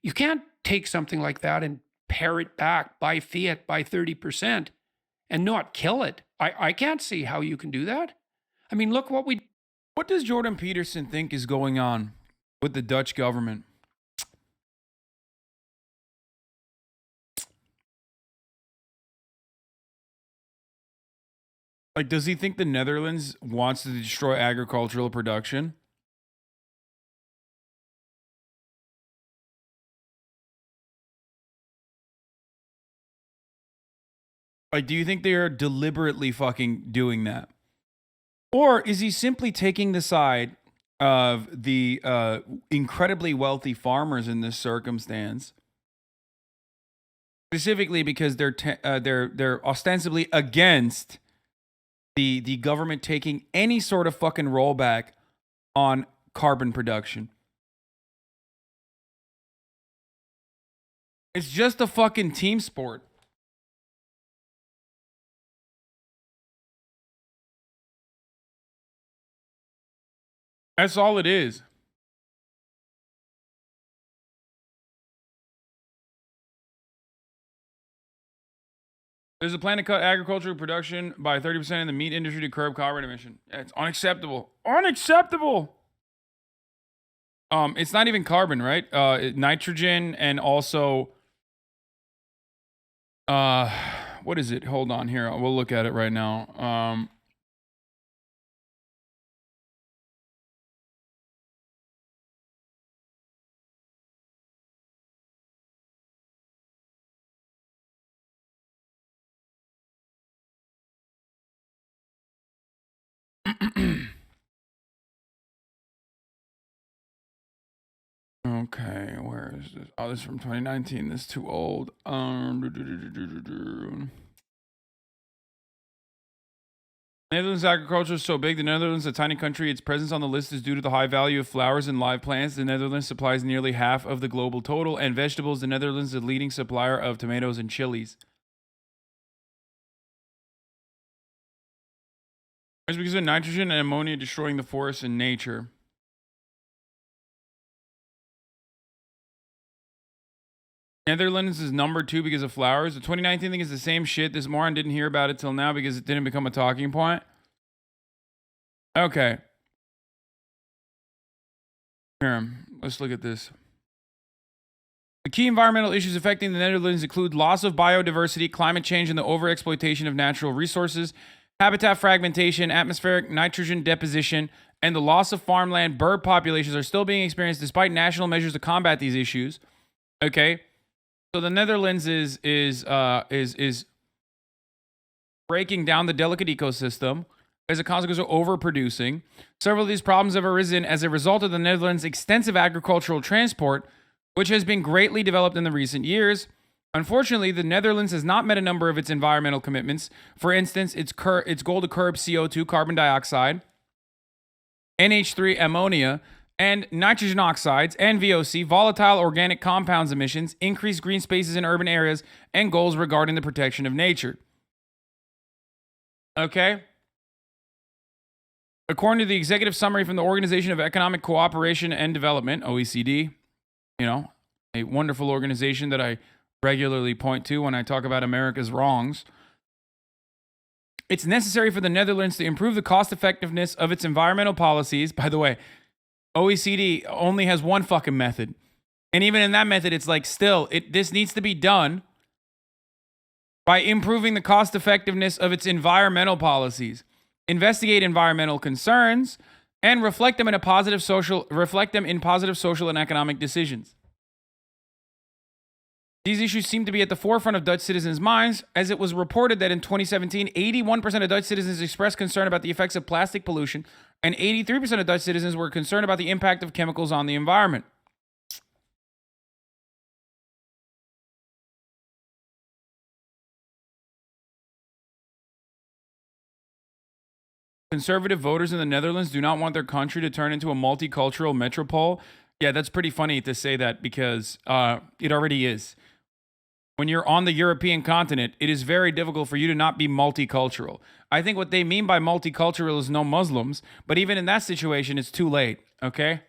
A: You can't take something like that and pare it back by fiat by 30% and not kill it. I can't see how you can do that. I mean, look what we...
B: What does Jordan Peterson think is going on with the Dutch government? Like, does he think the Netherlands wants to destroy agricultural production? Like, do you think they are deliberately fucking doing that? Or is he simply taking the side of the incredibly wealthy farmers in this circumstance, specifically because they're ostensibly against the government taking any sort of fucking rollback on carbon production? It's just a fucking team sport. That's all it is. There's a plan to cut agricultural production by 30% in the meat industry to curb carbon emission. It's unacceptable. Unacceptable. It's not even carbon, right? Nitrogen and also what is it? Hold on here. We'll look at it right now. Okay, where is this? Oh, this is from 2019. This is too old. Netherlands agriculture is so big. The Netherlands, a tiny country, its presence on the list is due to the high value of flowers and live plants. The Netherlands supplies nearly half of the global total. And vegetables, the Netherlands is the leading supplier of tomatoes and chilies. It's because of nitrogen and ammonia destroying the forests and nature. Netherlands is number 2 because of flowers. The 2019 thing is the same shit. This moron didn't hear about it till now because it didn't become a talking point. Okay. Here, let's look at this. The key environmental issues affecting the Netherlands include loss of biodiversity, climate change, and the overexploitation of natural resources, habitat fragmentation, atmospheric nitrogen deposition, and the loss of farmland. Bird populations are still being experienced despite national measures to combat these issues. Okay. So the Netherlands is breaking down the delicate ecosystem as a consequence of overproducing. Several of these problems have arisen as a result of the Netherlands' extensive agricultural transport, which has been greatly developed in the recent years. Unfortunately, the Netherlands has not met a number of its environmental commitments. For instance, its goal to curb CO2, carbon dioxide, NH3 ammonia, and nitrogen oxides and VOC, volatile organic compounds emissions, increased green spaces in urban areas, and goals regarding the protection of nature. Okay? According to the executive summary from the Organization of Economic Cooperation and Development, OECD, you know, a wonderful organization that I regularly point to when I talk about America's wrongs. It's necessary for the Netherlands to improve the cost effectiveness of its environmental policies. By the way, OECD only has one fucking method. And even in that method, it's like still, this needs to be done by improving the cost effectiveness of its environmental policies, investigate environmental concerns, and reflect them in positive social and economic decisions. These issues seem to be at the forefront of Dutch citizens' minds, as it was reported that in 2017, 81% of Dutch citizens expressed concern about the effects of plastic pollution, and 83% of Dutch citizens were concerned about the impact of chemicals on the environment. Conservative voters in the Netherlands do not want their country to turn into a multicultural metropole. Yeah, that's pretty funny to say that because it already is. When you're on the European continent, it is very difficult for you to not be multicultural. I think what they mean by multicultural is no Muslims, but even in that situation, it's too late, okay?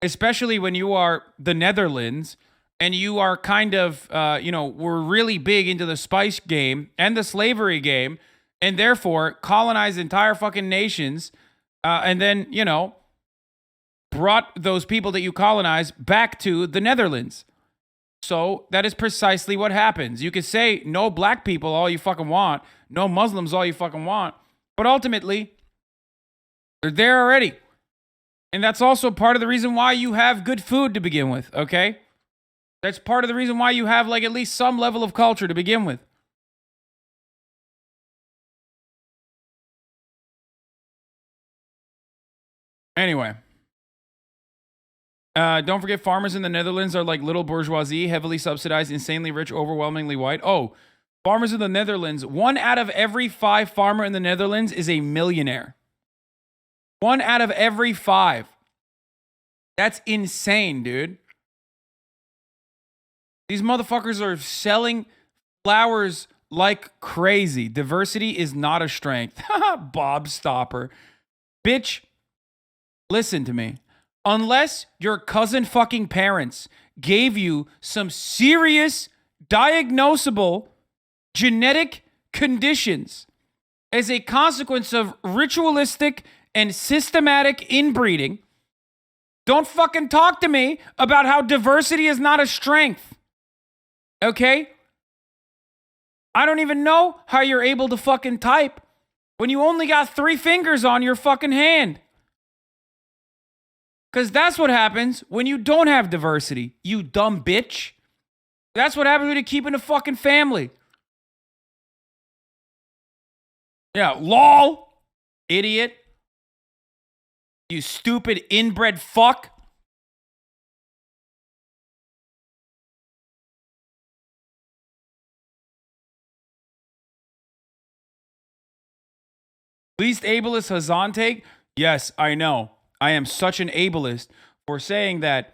B: Especially when you are the Netherlands and you are kind of, we're really big into the spice game and the slavery game, and therefore colonized entire fucking nations, and then, brought those people that you colonized back to the Netherlands. So that is precisely what happens. You could say no black people all you fucking want, no Muslims all you fucking want, but ultimately, they're there already. And that's also part of the reason why you have good food to begin with, okay? That's part of the reason why you have like at least some level of culture to begin with. Anyway. Don't forget, farmers in the Netherlands are like little bourgeoisie, heavily subsidized, insanely rich, overwhelmingly white. Oh, farmers in the Netherlands, 1 out of every 5 farmer in the Netherlands is a millionaire. 1 out of every 5. That's insane, dude. These motherfuckers are selling flowers like crazy. Diversity is not a strength. Bob Stopper. Bitch, listen to me. Unless your cousin fucking parents gave you some serious diagnosable genetic conditions as a consequence of ritualistic and systematic inbreeding, don't fucking talk to me about how diversity is not a strength. Okay? I don't even know how you're able to fucking type when you only got 3 fingers on your fucking hand. Because that's what happens when you don't have diversity, you dumb bitch. That's what happens when you keep in a fucking family. Yeah, lol, idiot. You stupid inbred fuck. Least ableist Hasan take? Yes, I know. I am such an ableist for saying that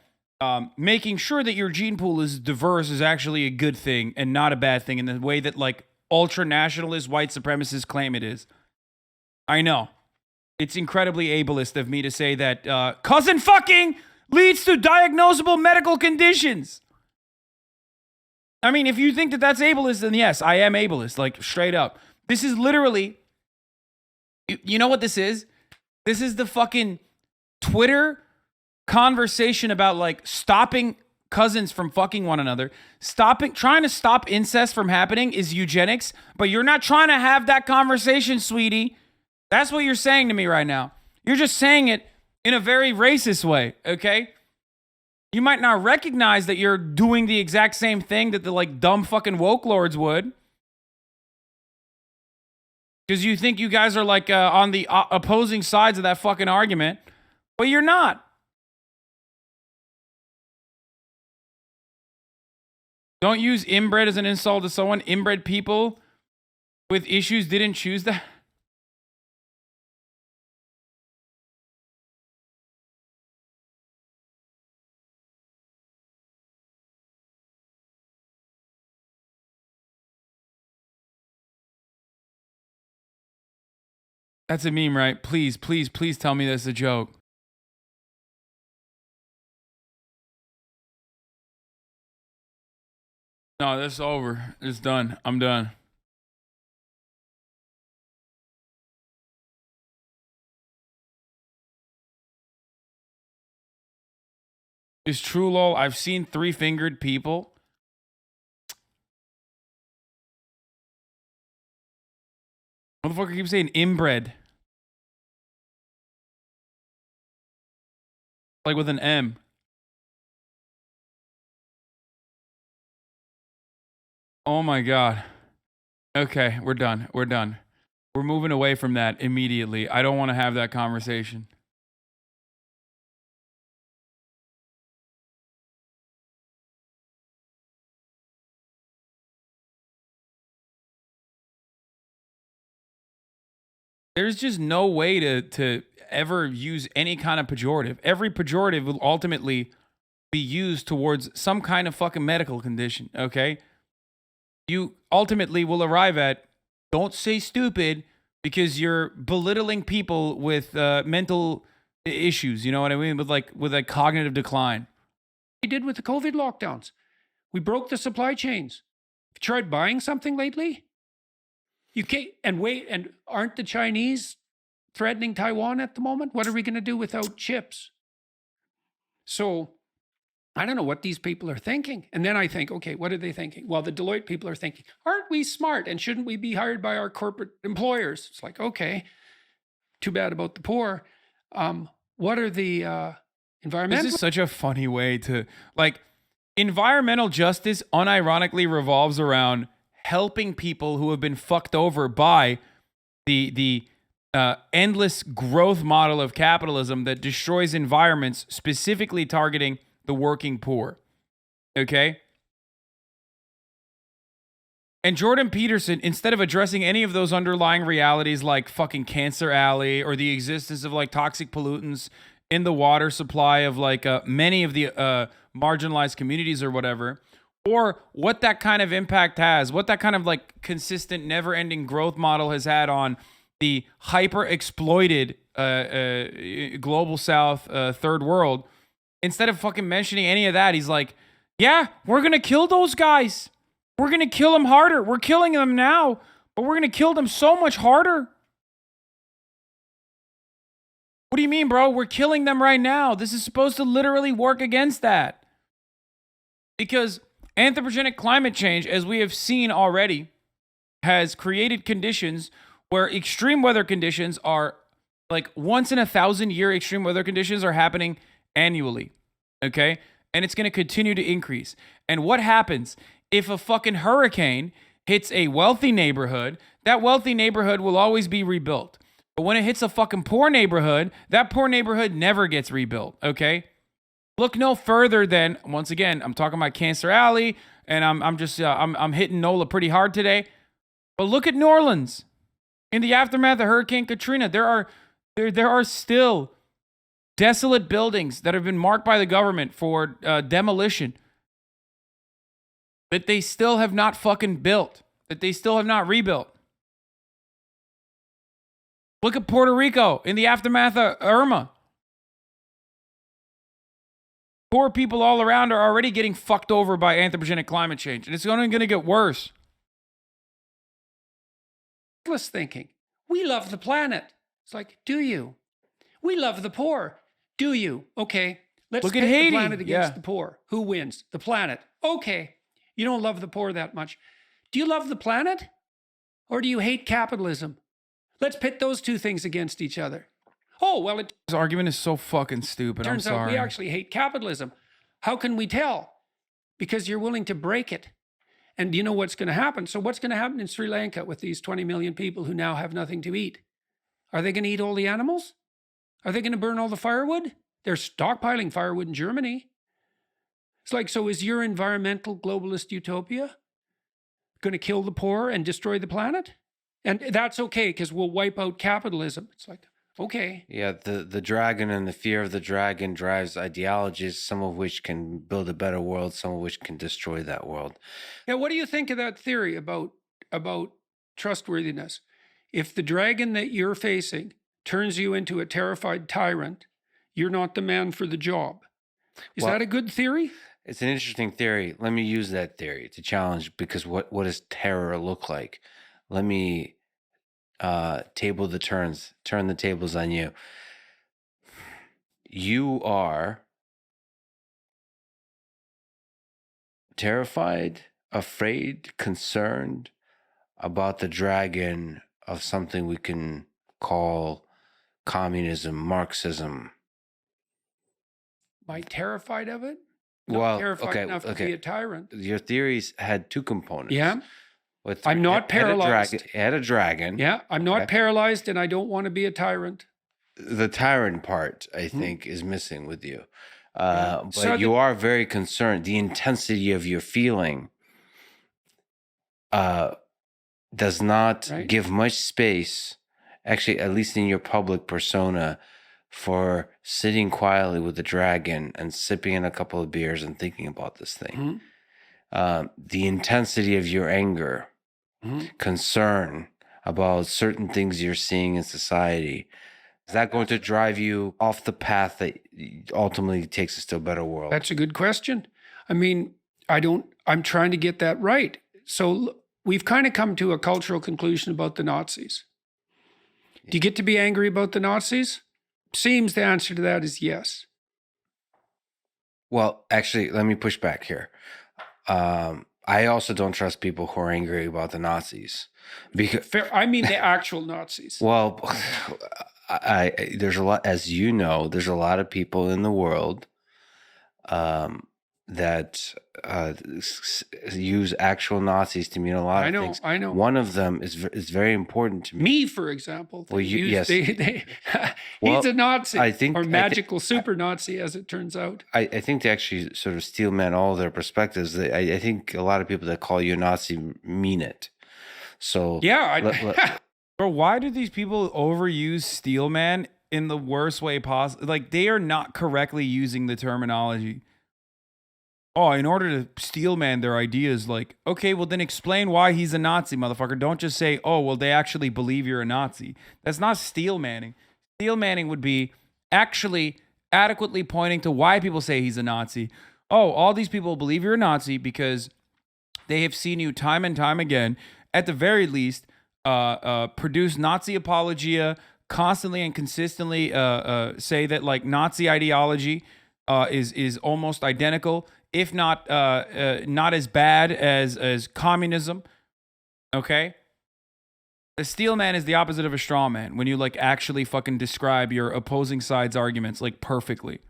B: making sure that your gene pool is diverse is actually a good thing and not a bad thing in the way that like ultra-nationalist white supremacists claim it is. I know. It's incredibly ableist of me to say that cousin fucking leads to diagnosable medical conditions. I mean, if you think that that's ableist, then yes, I am ableist, like straight up. This is literally, you know what this is? This is the fucking Twitter conversation about like stopping cousins from fucking one another. Trying to stop incest from happening is eugenics, but you're not trying to have that conversation, sweetie. That's what you're saying to me right now. You're just saying it in a very racist way, okay? You might not recognize that you're doing the exact same thing that the like dumb fucking woke lords would. Because you think you guys are like on the opposing sides of that fucking argument. But you're not. Don't use inbred as an insult to someone. Inbred people with issues didn't choose that. That's a meme, right? Please, please, please tell me that's a joke. No, that's over. It's done. I'm done. It's true, lol. I've seen 3-fingered people. Motherfucker keeps saying inbred. Like with an M. Oh my God. Okay, we're done. We're done. We're moving away from that immediately. I don't want to have that conversation. There's just no way to ever use any kind of pejorative. Every pejorative will ultimately be used towards some kind of fucking medical condition, okay? You ultimately will arrive at, don't say stupid because you're belittling people with mental issues, you know what I mean? With a cognitive decline.
A: We did with the COVID lockdowns. We broke the supply chains. Have you tried buying something lately? You can't, and aren't the Chinese threatening Taiwan at the moment? What are we going to do without chips? So I don't know what these people are thinking. And then I think, okay, what are they thinking? Well, the Deloitte people are thinking, aren't we smart? And shouldn't we be hired by our corporate employers? It's like, okay, too bad about the poor. What are the environmental?
B: This is such a funny way to, like, environmental justice unironically revolves around helping people who have been fucked over by the endless growth model of capitalism that destroys environments, specifically targeting the working poor. Okay? And Jordan Peterson, instead of addressing any of those underlying realities like fucking Cancer Alley or the existence of like toxic pollutants in the water supply of like many of the marginalized communities or whatever, or what that kind of impact has, what that kind of like consistent, never-ending growth model has had on the hyper-exploited global south, third world. Instead of fucking mentioning any of that, he's like, yeah, we're going to kill those guys. We're going to kill them harder. We're killing them now, but we're going to kill them so much harder. What do you mean, bro? We're killing them right now. This is supposed to literally work against that. Because anthropogenic climate change, as we have seen already, has created conditions where extreme weather conditions are like once in 1,000-year extreme weather conditions are happening annually. Okay? And it's going to continue to increase. And what happens if a fucking hurricane hits a wealthy neighborhood? That wealthy neighborhood will always be rebuilt. But when it hits a fucking poor neighborhood, that poor neighborhood never gets rebuilt. Okay? Look no further than, once again, I'm talking about Cancer Alley, and I'm hitting NOLA pretty hard today. But look at New Orleans. In the aftermath of Hurricane Katrina, there are still desolate buildings that have been marked by the government for demolition that they still have not fucking built, that they still have not rebuilt. Look at Puerto Rico in the aftermath of Irma. Poor people all around are already getting fucked over by anthropogenic climate change, and it's only going to get worse.
A: Thinking. We love the planet. It's like, do you? We love the poor. Do you? Okay. Let's
B: Look at
A: pit
B: Haiti.
A: the planet against the poor. Who wins? The planet. Okay. You don't love the poor that much. Do you love the planet? Or do you hate capitalism? Let's pit those two things against each other. Oh, well, it
B: This argument is so fucking stupid.
A: turns
B: I'm
A: out
B: sorry.
A: we actually hate capitalism. How can we tell? Because you're willing to break it. And you know what's going to happen? So what's going to happen in Sri Lanka with these 20 million people who now have nothing to eat? Are they going to eat all the animals? Are they going to burn all the firewood? They're stockpiling firewood in Germany. It's like, so is your environmental globalist utopia going to kill the poor and destroy the planet? And that's okay because we'll wipe out capitalism. It's like, okay.
C: Yeah, the dragon and the fear of the dragon drives ideologies, some of which can build a better world, some of which can destroy that world.
A: Now, what do you think of that theory about trustworthiness? If the dragon that you're facing turns you into a terrified tyrant, you're not the man for the job. Is that a good theory?
C: It's an interesting theory. Let me use that theory to challenge, because what does terror look like? Let me turn the tables on you. You are terrified, afraid, concerned about the dragon of something we can call communism, Marxism.
A: Am I terrified of it? Not
C: Well,
A: terrified
C: okay,
A: enough to be a tyrant.
C: Your theories had two components.
A: Yeah.
C: With
A: I'm not paralyzed.
C: It had a dragon.
A: Yeah, I'm not paralyzed and I don't want to be a tyrant.
C: The tyrant part, I think, is missing with you. But
A: So
C: you are very concerned. The intensity of your feeling does not give much space, actually, at least in your public persona, for sitting quietly with the dragon and sipping in a couple of beers and thinking about this thing. The intensity of your anger, concern about certain things you're seeing in society, is that going to drive you off the path that ultimately takes us to a better world?
A: That's a good question. I mean, I'm trying to get that right. So we've kind of come to a cultural conclusion about the Nazis. Do you get to be angry about the Nazis? Seems the answer to that is yes.
C: Well, actually, let me push back here. I also don't trust people who are angry about the Nazis. Because
A: I mean the actual Nazis.
C: Well, there's a lot, as you know, there's a lot of people in the world that use actual Nazis to mean a lot of things.
A: I know.
C: One of them is very important to me.
A: Me, for example.
C: Well,
A: he's a Nazi, or magical super Nazi, as it turns out.
C: I think they actually sort of steelman all their perspectives. I think a lot of people that call you a Nazi mean it. So
B: yeah, bro, why do these people overuse steelman in the worst way possible? Like, they are not correctly using the terminology. Oh, in order to steelman their ideas, like, okay, well then explain why he's a Nazi, motherfucker. Don't just say, oh, well, they actually believe you're a Nazi. That's not steelmanning. Steelmanning would be actually adequately pointing to why people say he's a Nazi. Oh, all these people believe you're a Nazi because they have seen you time and time again, at the very least, produce Nazi apologia, constantly and consistently say that like Nazi ideology is almost identical, if not not as bad as communism. Okay, a steel man is the opposite of a straw man when you like actually fucking describe your opposing side's arguments like perfectly.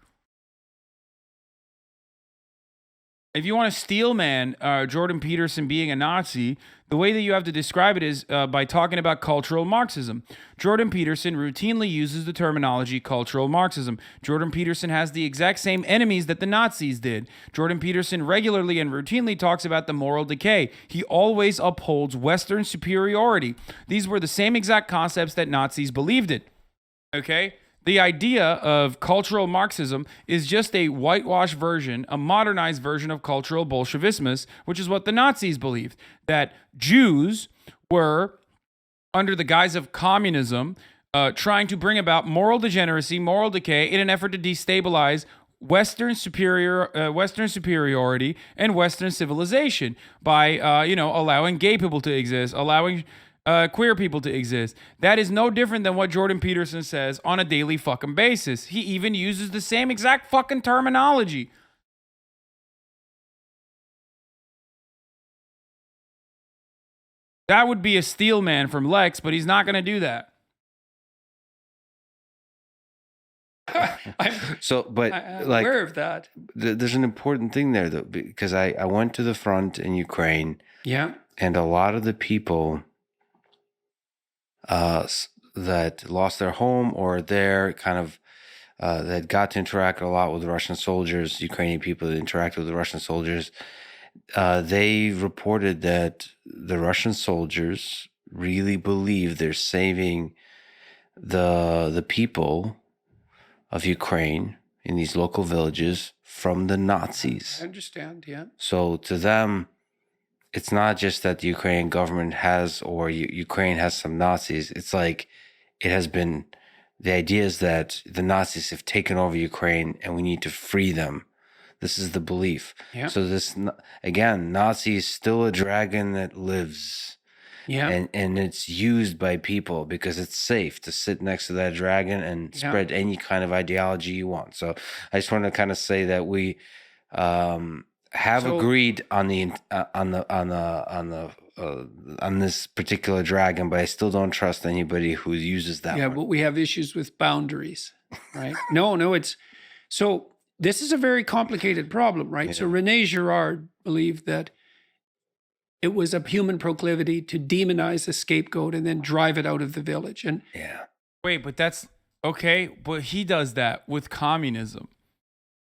B: If you want to steel man Jordan Peterson being a Nazi, the way that you have to describe it is by talking about cultural Marxism. Jordan Peterson routinely uses the terminology cultural Marxism. Jordan Peterson has the exact same enemies that the Nazis did. Jordan Peterson regularly and routinely talks about the moral decay. He always upholds Western superiority. These were the same exact concepts that Nazis believed in. Okay? The idea of cultural Marxism is just a whitewashed version, a modernized version of cultural Bolshevismus, which is what the Nazis believed, that Jews were, under the guise of communism, trying to bring about moral degeneracy, moral decay, in an effort to destabilize Western superiority and Western civilization by, allowing gay people to exist, allowing queer people to exist. That is no different than what Jordan Peterson says on a daily fucking basis. He even uses the same exact fucking terminology. That would be a steel man from Lex, but he's not going to do that.
A: I'm
C: like,
A: aware of that.
C: There's an important thing there, though, because I went to the front in Ukraine.
A: Yeah.
C: And a lot of the people that lost their home or their kind of that got to interact a lot with Russian soldiers, Ukrainian people that interacted with the Russian soldiers, they reported that the Russian soldiers really believe they're saving the people of Ukraine in these local villages from the Nazis.
A: I understand, yeah.
C: So to them, it's not just that the Ukrainian government has, or Ukraine has some Nazis. It's like it has been, the idea is that the Nazis have taken over Ukraine and we need to free them. This is the belief.
A: Yeah.
C: So this, again, Nazi is still a dragon that lives.
A: Yeah.
C: And it's used by people because it's safe to sit next to that dragon and spread any kind of ideology you want. So I just want to kind of say that we have agreed on this particular dragon, but I still don't trust anybody who uses that.
A: Yeah,
C: one.
A: but we have issues with boundaries, right? No, it's so this is a very complicated problem, right? Yeah. So Rene Girard believed that it was a human proclivity to demonize a scapegoat and then drive it out of the village. And
C: yeah.
B: Wait, but that's okay. But he does that with communism.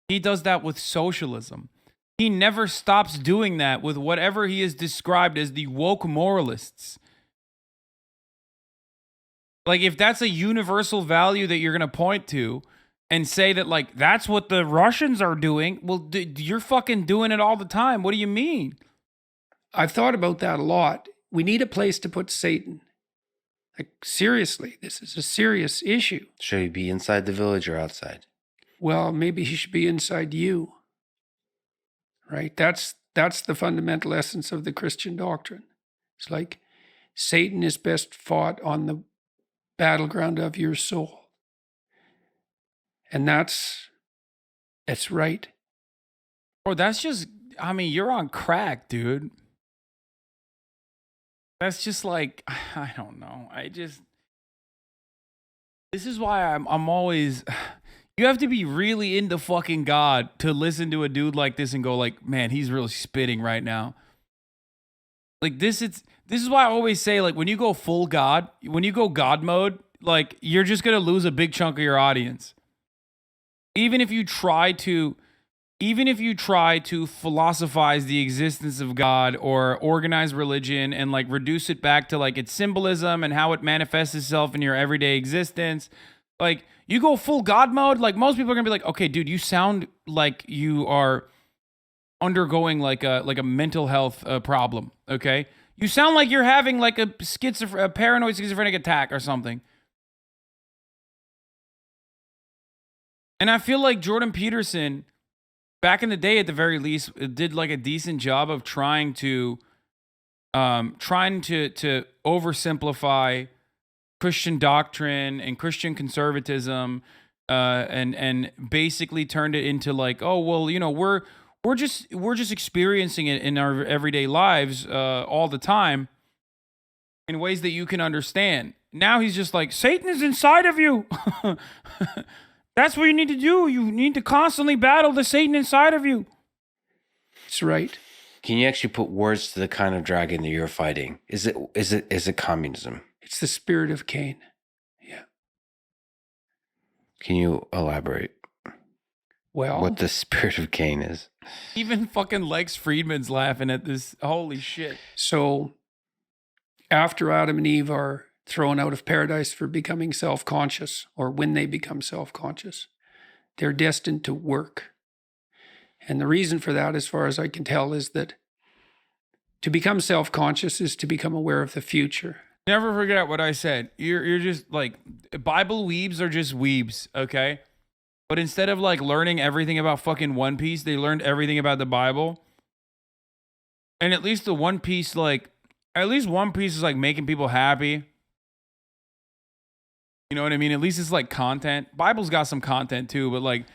B: He does that with socialism. He never stops doing that with whatever he is described as the woke moralists. Like, if that's a universal value that you're going to point to and say that, like, that's what the Russians are doing, well, you're fucking doing it all the time. What do you mean?
A: I've thought about that a lot. We need a place to put Satan. Like, seriously, this is a serious issue.
C: Should he be inside the village or outside?
A: Well, maybe he should be inside you. Right? That's the fundamental essence of the Christian doctrine. It's like Satan is best fought on the battleground of your soul. And that's right.
B: Oh, that's just, I mean, you're on crack, dude. That's just like, I don't know. This is why I'm always, you have to be really into fucking God to listen to a dude like this and go like, man, he's really spitting right now. Like this is why I always say, like, when you go full God, when you go God mode, like, you're just going to lose a big chunk of your audience. Even if you try to philosophize the existence of God or organize religion and like reduce it back to like its symbolism and how it manifests itself in your everyday existence, like, you go full God mode, like, most people are gonna be like, okay, dude, you sound like you are undergoing like a mental health problem. Okay, you sound like you're having like a paranoid schizophrenic attack or something. And I feel like Jordan Peterson, back in the day, at the very least, did like a decent job of trying to oversimplify Christian doctrine and Christian conservatism, and basically turned it into like, oh well, you know, we're just experiencing it in our everyday lives all the time in ways that you can understand. Now he's just like, Satan is inside of you. That's what you need to do. You need to constantly battle the Satan inside of you.
A: That's right.
C: Can you actually put words to the kind of dragon that you're fighting? Is it communism?
A: It's the spirit of Cain. Yeah.
C: Can you elaborate?
A: Well,
C: What the spirit of Cain is?
B: Even fucking Lex Friedman's laughing at this. Holy shit.
A: so after Adam and Eve are thrown out of paradise for becoming self-conscious, or when they become self-conscious, they're destined to work. And the reason for that, as far as I can tell, is that to become self-conscious is to become aware of the future.
B: Never forget what I said. You're just like, Bible weebs are just weebs, okay? But instead of like learning everything about fucking One Piece, they learned everything about the Bible. And at least One Piece is like making people happy. You know what I mean? At least it's like content. Bible's got some content too, but like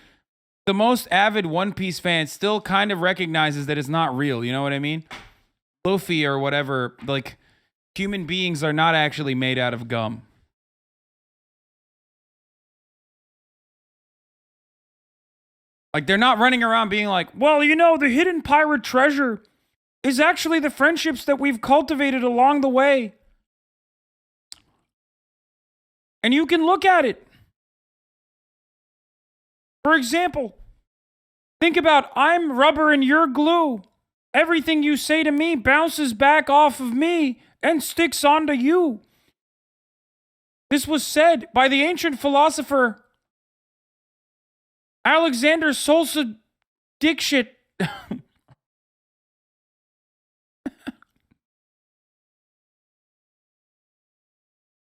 B: the most avid One Piece fan still kind of recognizes that it's not real. You know what I mean? Luffy or whatever, like human beings are not actually made out of gum. Like they're not running around being like, well, you know, the hidden pirate treasure is actually the friendships that we've cultivated along the way. And you can look at it. For example, think about, I'm rubber and you're glue. Everything you say to me bounces back off of me and sticks onto you. This was said by the ancient philosopher Alexander Solzhenitsyn.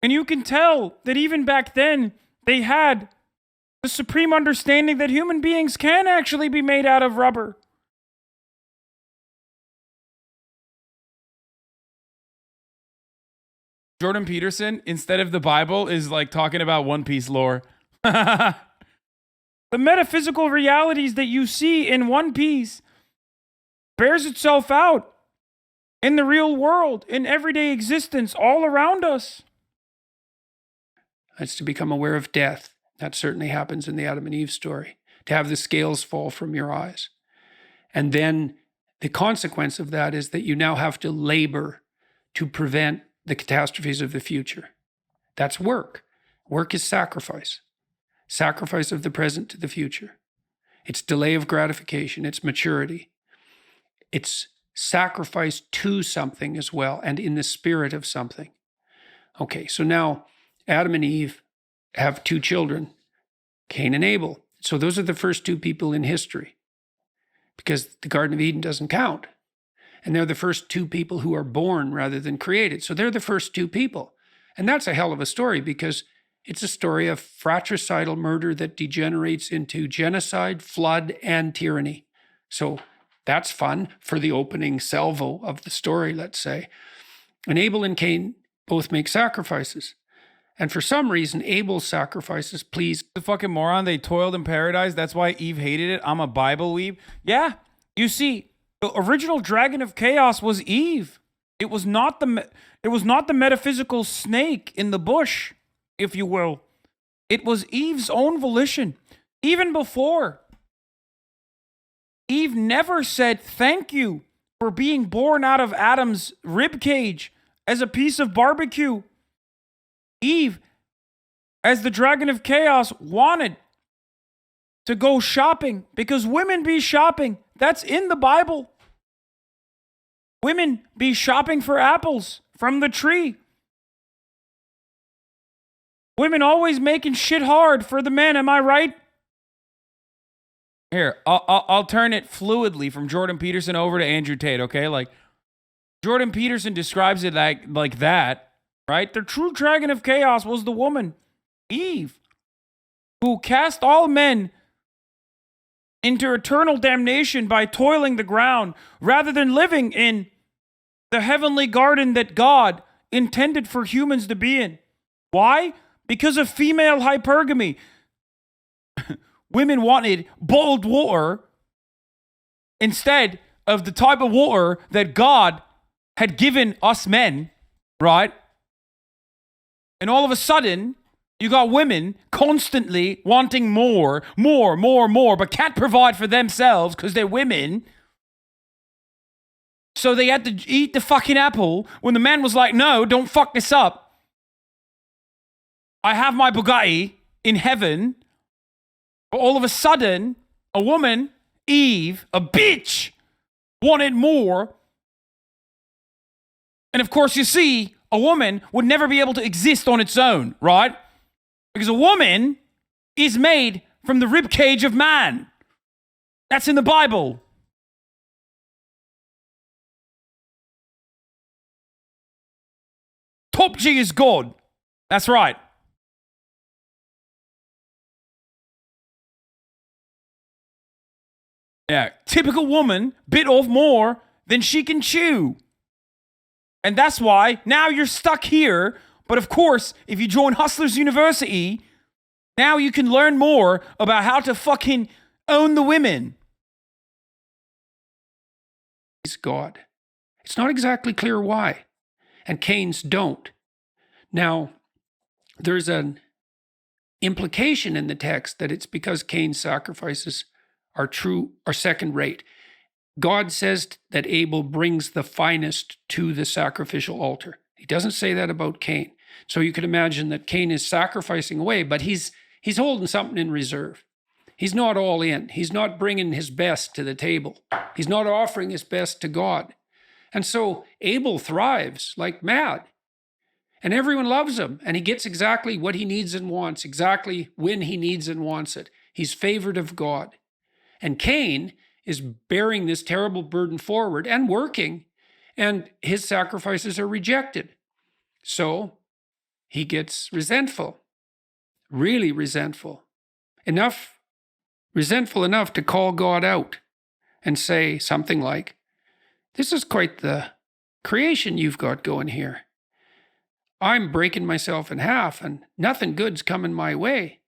B: And you can tell that even back then, they had the supreme understanding that human beings can actually be made out of rubber. Jordan Peterson, instead of the Bible, is like talking about One Piece lore. The metaphysical realities that you see in One Piece bears itself out in the real world, in everyday existence, all around us.
A: It's to become aware of death. That certainly happens in the Adam and Eve story. To have the scales fall from your eyes. And then the consequence of that is that you now have to labor to prevent the catastrophes of the future. That's work. Work is sacrifice. Sacrifice of the present to the future. It's delay of gratification. It's maturity. It's sacrifice to something as well, and in the spirit of something. Okay, so now Adam and Eve have two children, Cain and Abel. So those are the first two people in history, because the Garden of Eden doesn't count. And they're the first two people who are born rather than created. So they're the first two people. And that's a hell of a story, because it's a story of fratricidal murder that degenerates into genocide, flood, and tyranny. So that's fun for the opening salvo of the story, let's say. And Abel and Cain both make sacrifices. And for some reason, Abel's sacrifices pleased
B: the fucking moron. They toiled in paradise. That's why Eve hated it. I'm a Bible weeb. Yeah, you see, the original dragon of chaos was Eve. It was not the metaphysical snake in the bush, if you will. It was Eve's own volition. Even before, Eve never said thank you for being born out of Adam's rib cage as a piece of barbecue. Eve, as the dragon of chaos, wanted to go shopping because women be shopping. That's in the Bible. Women be shopping for apples from the tree. Women always making shit hard for the men, am I right? Here, I'll turn it fluidly from Jordan Peterson over to Andrew Tate, okay? Like, Jordan Peterson describes it like that, right? The true dragon of chaos was the woman, Eve, who cast all men into eternal damnation by toiling the ground rather than living in the heavenly garden that God intended for humans to be in. Why? Because of female hypergamy. Women wanted boiled water instead of the type of water that God had given us men, right? And all of a sudden, you got women constantly wanting more, but can't provide for themselves because they're women. So they had to eat the fucking apple when the man was like, no, don't fuck this up. I have my Bugatti in heaven. But all of a sudden, a woman, Eve, a bitch, wanted more. And of course, you see, a woman would never be able to exist on its own, right? Because a woman is made from the rib cage of man. That's in the Bible. Top G is God. That's right. Yeah, typical woman bit off more than she can chew. And that's why now you're stuck here. But of course, if you join Hustlers University, now you can learn more about how to fucking own the women.
A: He's God. It's not exactly clear why. And Cain's don't. Now, there's an implication in the text that it's because Cain's sacrifices are second rate. God says that Abel brings the finest to the sacrificial altar. He doesn't say that about Cain. So you could imagine that Cain is sacrificing away, but he's holding something in reserve. He's not all in. He's not bringing his best to the table. He's not offering his best to God. And so Abel thrives like mad. And everyone loves him. And he gets exactly what he needs and wants, exactly when he needs and wants it. He's favored of God. And Cain is bearing this terrible burden forward and working, and his sacrifices are rejected. So he gets resentful, really resentful enough to call God out and say something like, this is quite the creation you've got going here. I'm breaking myself in half and nothing good's coming my way.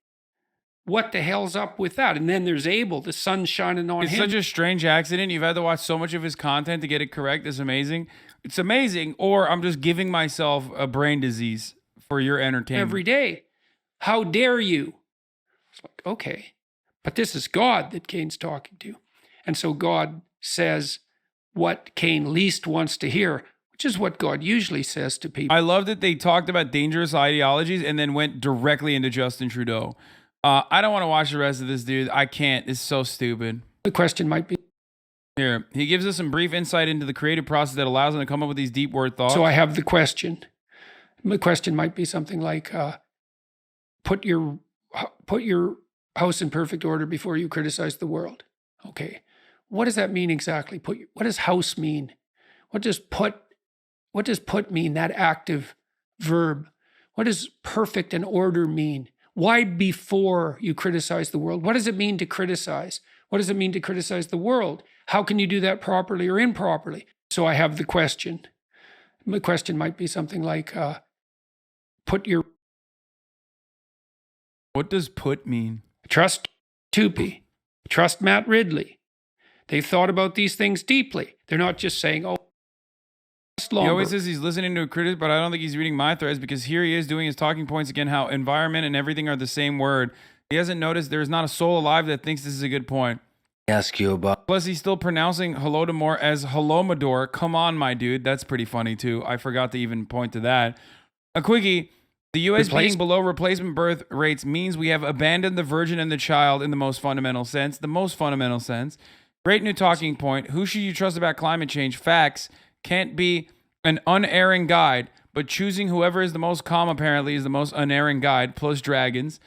A: What the hell's up with that? And then there's Abel, the sun's shining on him.
B: It's such a strange accident. You've had to watch so much of his content to get it correct. It's amazing. It's amazing. Or I'm just giving myself a brain disease for your entertainment.
A: Every day. How dare you? It's like, okay. But this is God that Cain's talking to. And so God says what Cain least wants to hear, which is what God usually says to people.
B: I love that they talked about dangerous ideologies and then went directly into Justin Trudeau. I don't want to watch the rest of this, dude. I can't. It's so stupid.
A: The question might be...
B: Here, he gives us some brief insight into the creative process that allows him to come up with these deep word thoughts.
A: So I have the question. The question might be something like, put your house in perfect order before you criticize the world. Okay. What does that mean exactly? What does house mean? What does put mean, that active verb? What does perfect and order mean? Why before you criticize the world? What does it mean to criticize? What does it mean to criticize the world? How can you do that properly or improperly? So I have the question. My question might be something like,
B: What does put mean?
A: Trust Tupi. Trust Matt Ridley. They've thought about these things deeply. They're not just saying, oh,
B: he always says he's listening to a critic, but I don't think he's reading my threads because here he is doing his talking points again, how environment and everything are the same word. He hasn't noticed there's not a soul alive that thinks this is a good point.
C: Ask you about.
B: Plus, he's still pronouncing Holodomor as Holomador. Come on, my dude. That's pretty funny, too. I forgot to even point to that. A quickie. The U.S. being below replacement birth rates means we have abandoned the virgin and the child in the most fundamental sense. The most fundamental sense. Great new talking point. Who should you trust about climate change? Facts can't be an unerring guide, but choosing whoever is the most calm apparently is the most unerring guide, plus dragons.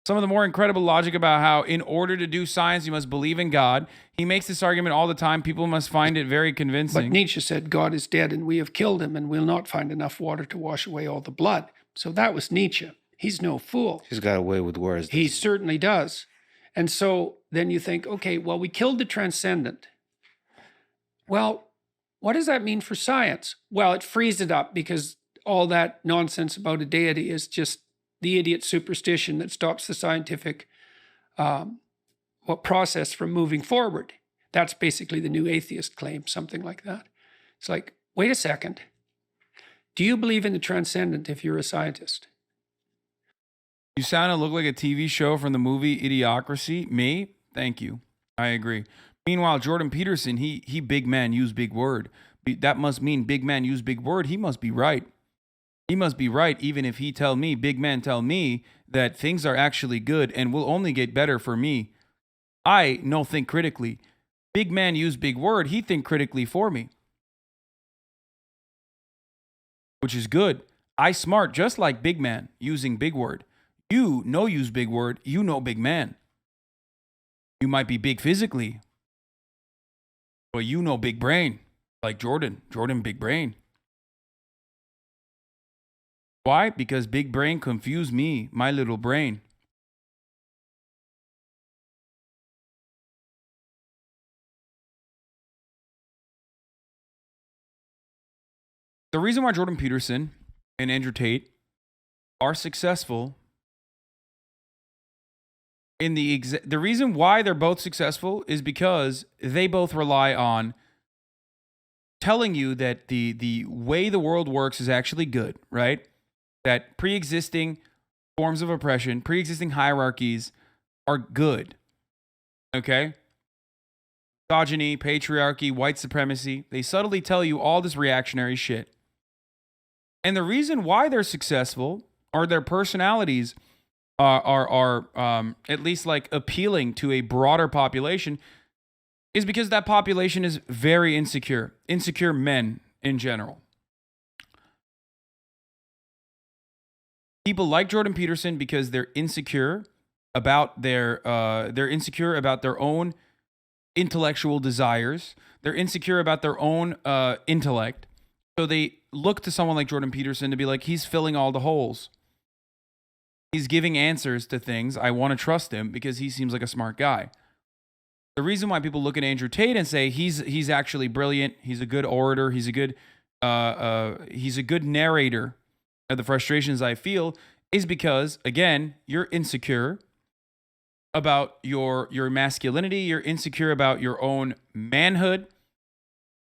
B: Some of the more incredible logic about how, in order to do science, you must believe in God. He makes this argument all the time. People must find it very convincing.
A: But Nietzsche said, God is dead and we have killed him and we'll not find enough water to wash away all the blood. So that was Nietzsche. He's no fool.
C: He's got a way with words.
A: He certainly does. And so then you think, okay, well, we killed the transcendent. Well, what does that mean for science? Well, it frees it up because all that nonsense about a deity is just the idiot superstition that stops the scientific process from moving forward. That's basically the new atheist claim, something like that. It's like, wait a second. Do you believe in the transcendent if you're a scientist?
B: You sound and look like a TV show from the movie Idiocracy. Me? Thank you. I agree. Meanwhile, Jordan Peterson, he big man use big word. That must mean big man use big word. He must be right. He must be right, even if he tell me, big man tell me that things are actually good and will only get better for me. I no think critically. Big man use big word. He think critically for me. Which is good. I smart just like big man using big word. You no use big word. You know big man. You might be big physically, but you know big brain. Like Jordan. Jordan big brain. Why? Because big brain confused me, my little brain. The reason why Jordan Peterson and Andrew Tate are successful in the reason why they're both successful is because they both rely on telling you that the way the world works is actually good, right? That pre-existing forms of oppression, pre-existing hierarchies are good. Okay? Misogyny, patriarchy, white supremacy, they subtly tell you all this reactionary shit. And the reason why they're successful or their personalities are at least like appealing to a broader population is because that population is very insecure. Insecure men in general. People like Jordan Peterson because they're insecure about their own intellectual desires. They're insecure about their own intellect. So they look to someone like Jordan Peterson to be like, he's filling all the holes. He's giving answers to things. I want to trust him because he seems like a smart guy. The reason why people look at Andrew Tate and say he's actually brilliant, he's a good orator, he's a good narrator of the frustrations I feel, is because, again, you're insecure about your masculinity, you're insecure about your own manhood,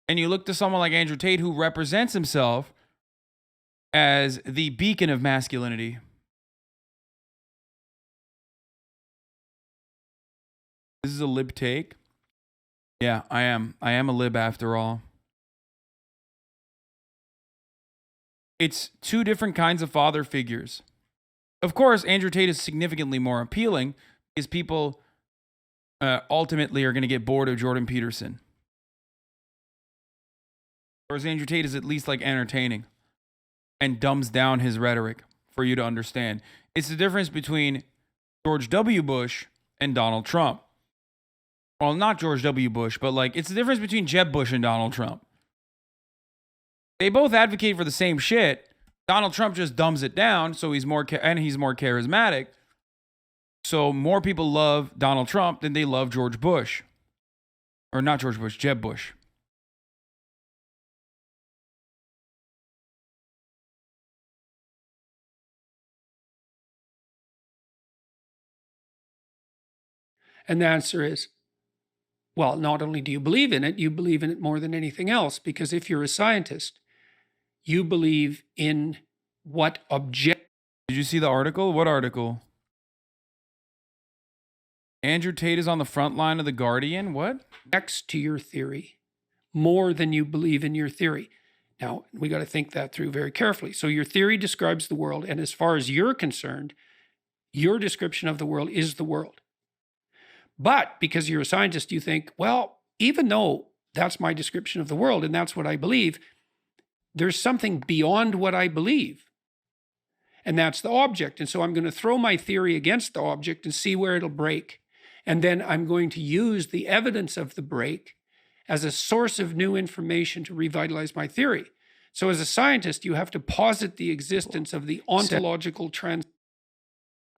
B: and you look to someone like Andrew Tate who represents himself as the beacon of masculinity. This is a lib take. Yeah, I am. I am a lib after all. It's two different kinds of father figures. Of course, Andrew Tate is significantly more appealing because people ultimately are going to get bored of Jordan Peterson. Whereas Andrew Tate is at least like entertaining and dumbs down his rhetoric for you to understand. It's the difference between George W. Bush and Donald Trump. Well, not George W. Bush, but like it's the difference between Jeb Bush and Donald Trump. They both advocate for the same shit. Donald Trump just dumbs it down, so he's more charismatic. So more people love Donald Trump than they love George Bush. Or not George Bush, Jeb Bush.
A: And the answer is, well, not only do you believe in it, you believe in it more than anything else. Because if you're a scientist, you believe in what object.
B: Did you see the article? What article? Andrew Tate is on the front line of The Guardian? What?
A: Next to your theory more than you believe in your theory. Now, we got to think that through very carefully. So your theory describes the world. And as far as you're concerned, your description of the world is the world. But because you're a scientist, you think, well, even though that's my description of the world and that's what I believe, there's something beyond what I believe. And that's the object. And so I'm going to throw my theory against the object and see where it'll break. And then I'm going to use the evidence of the break as a source of new information to revitalize my theory. So as a scientist, you have to posit the existence of the ontological trans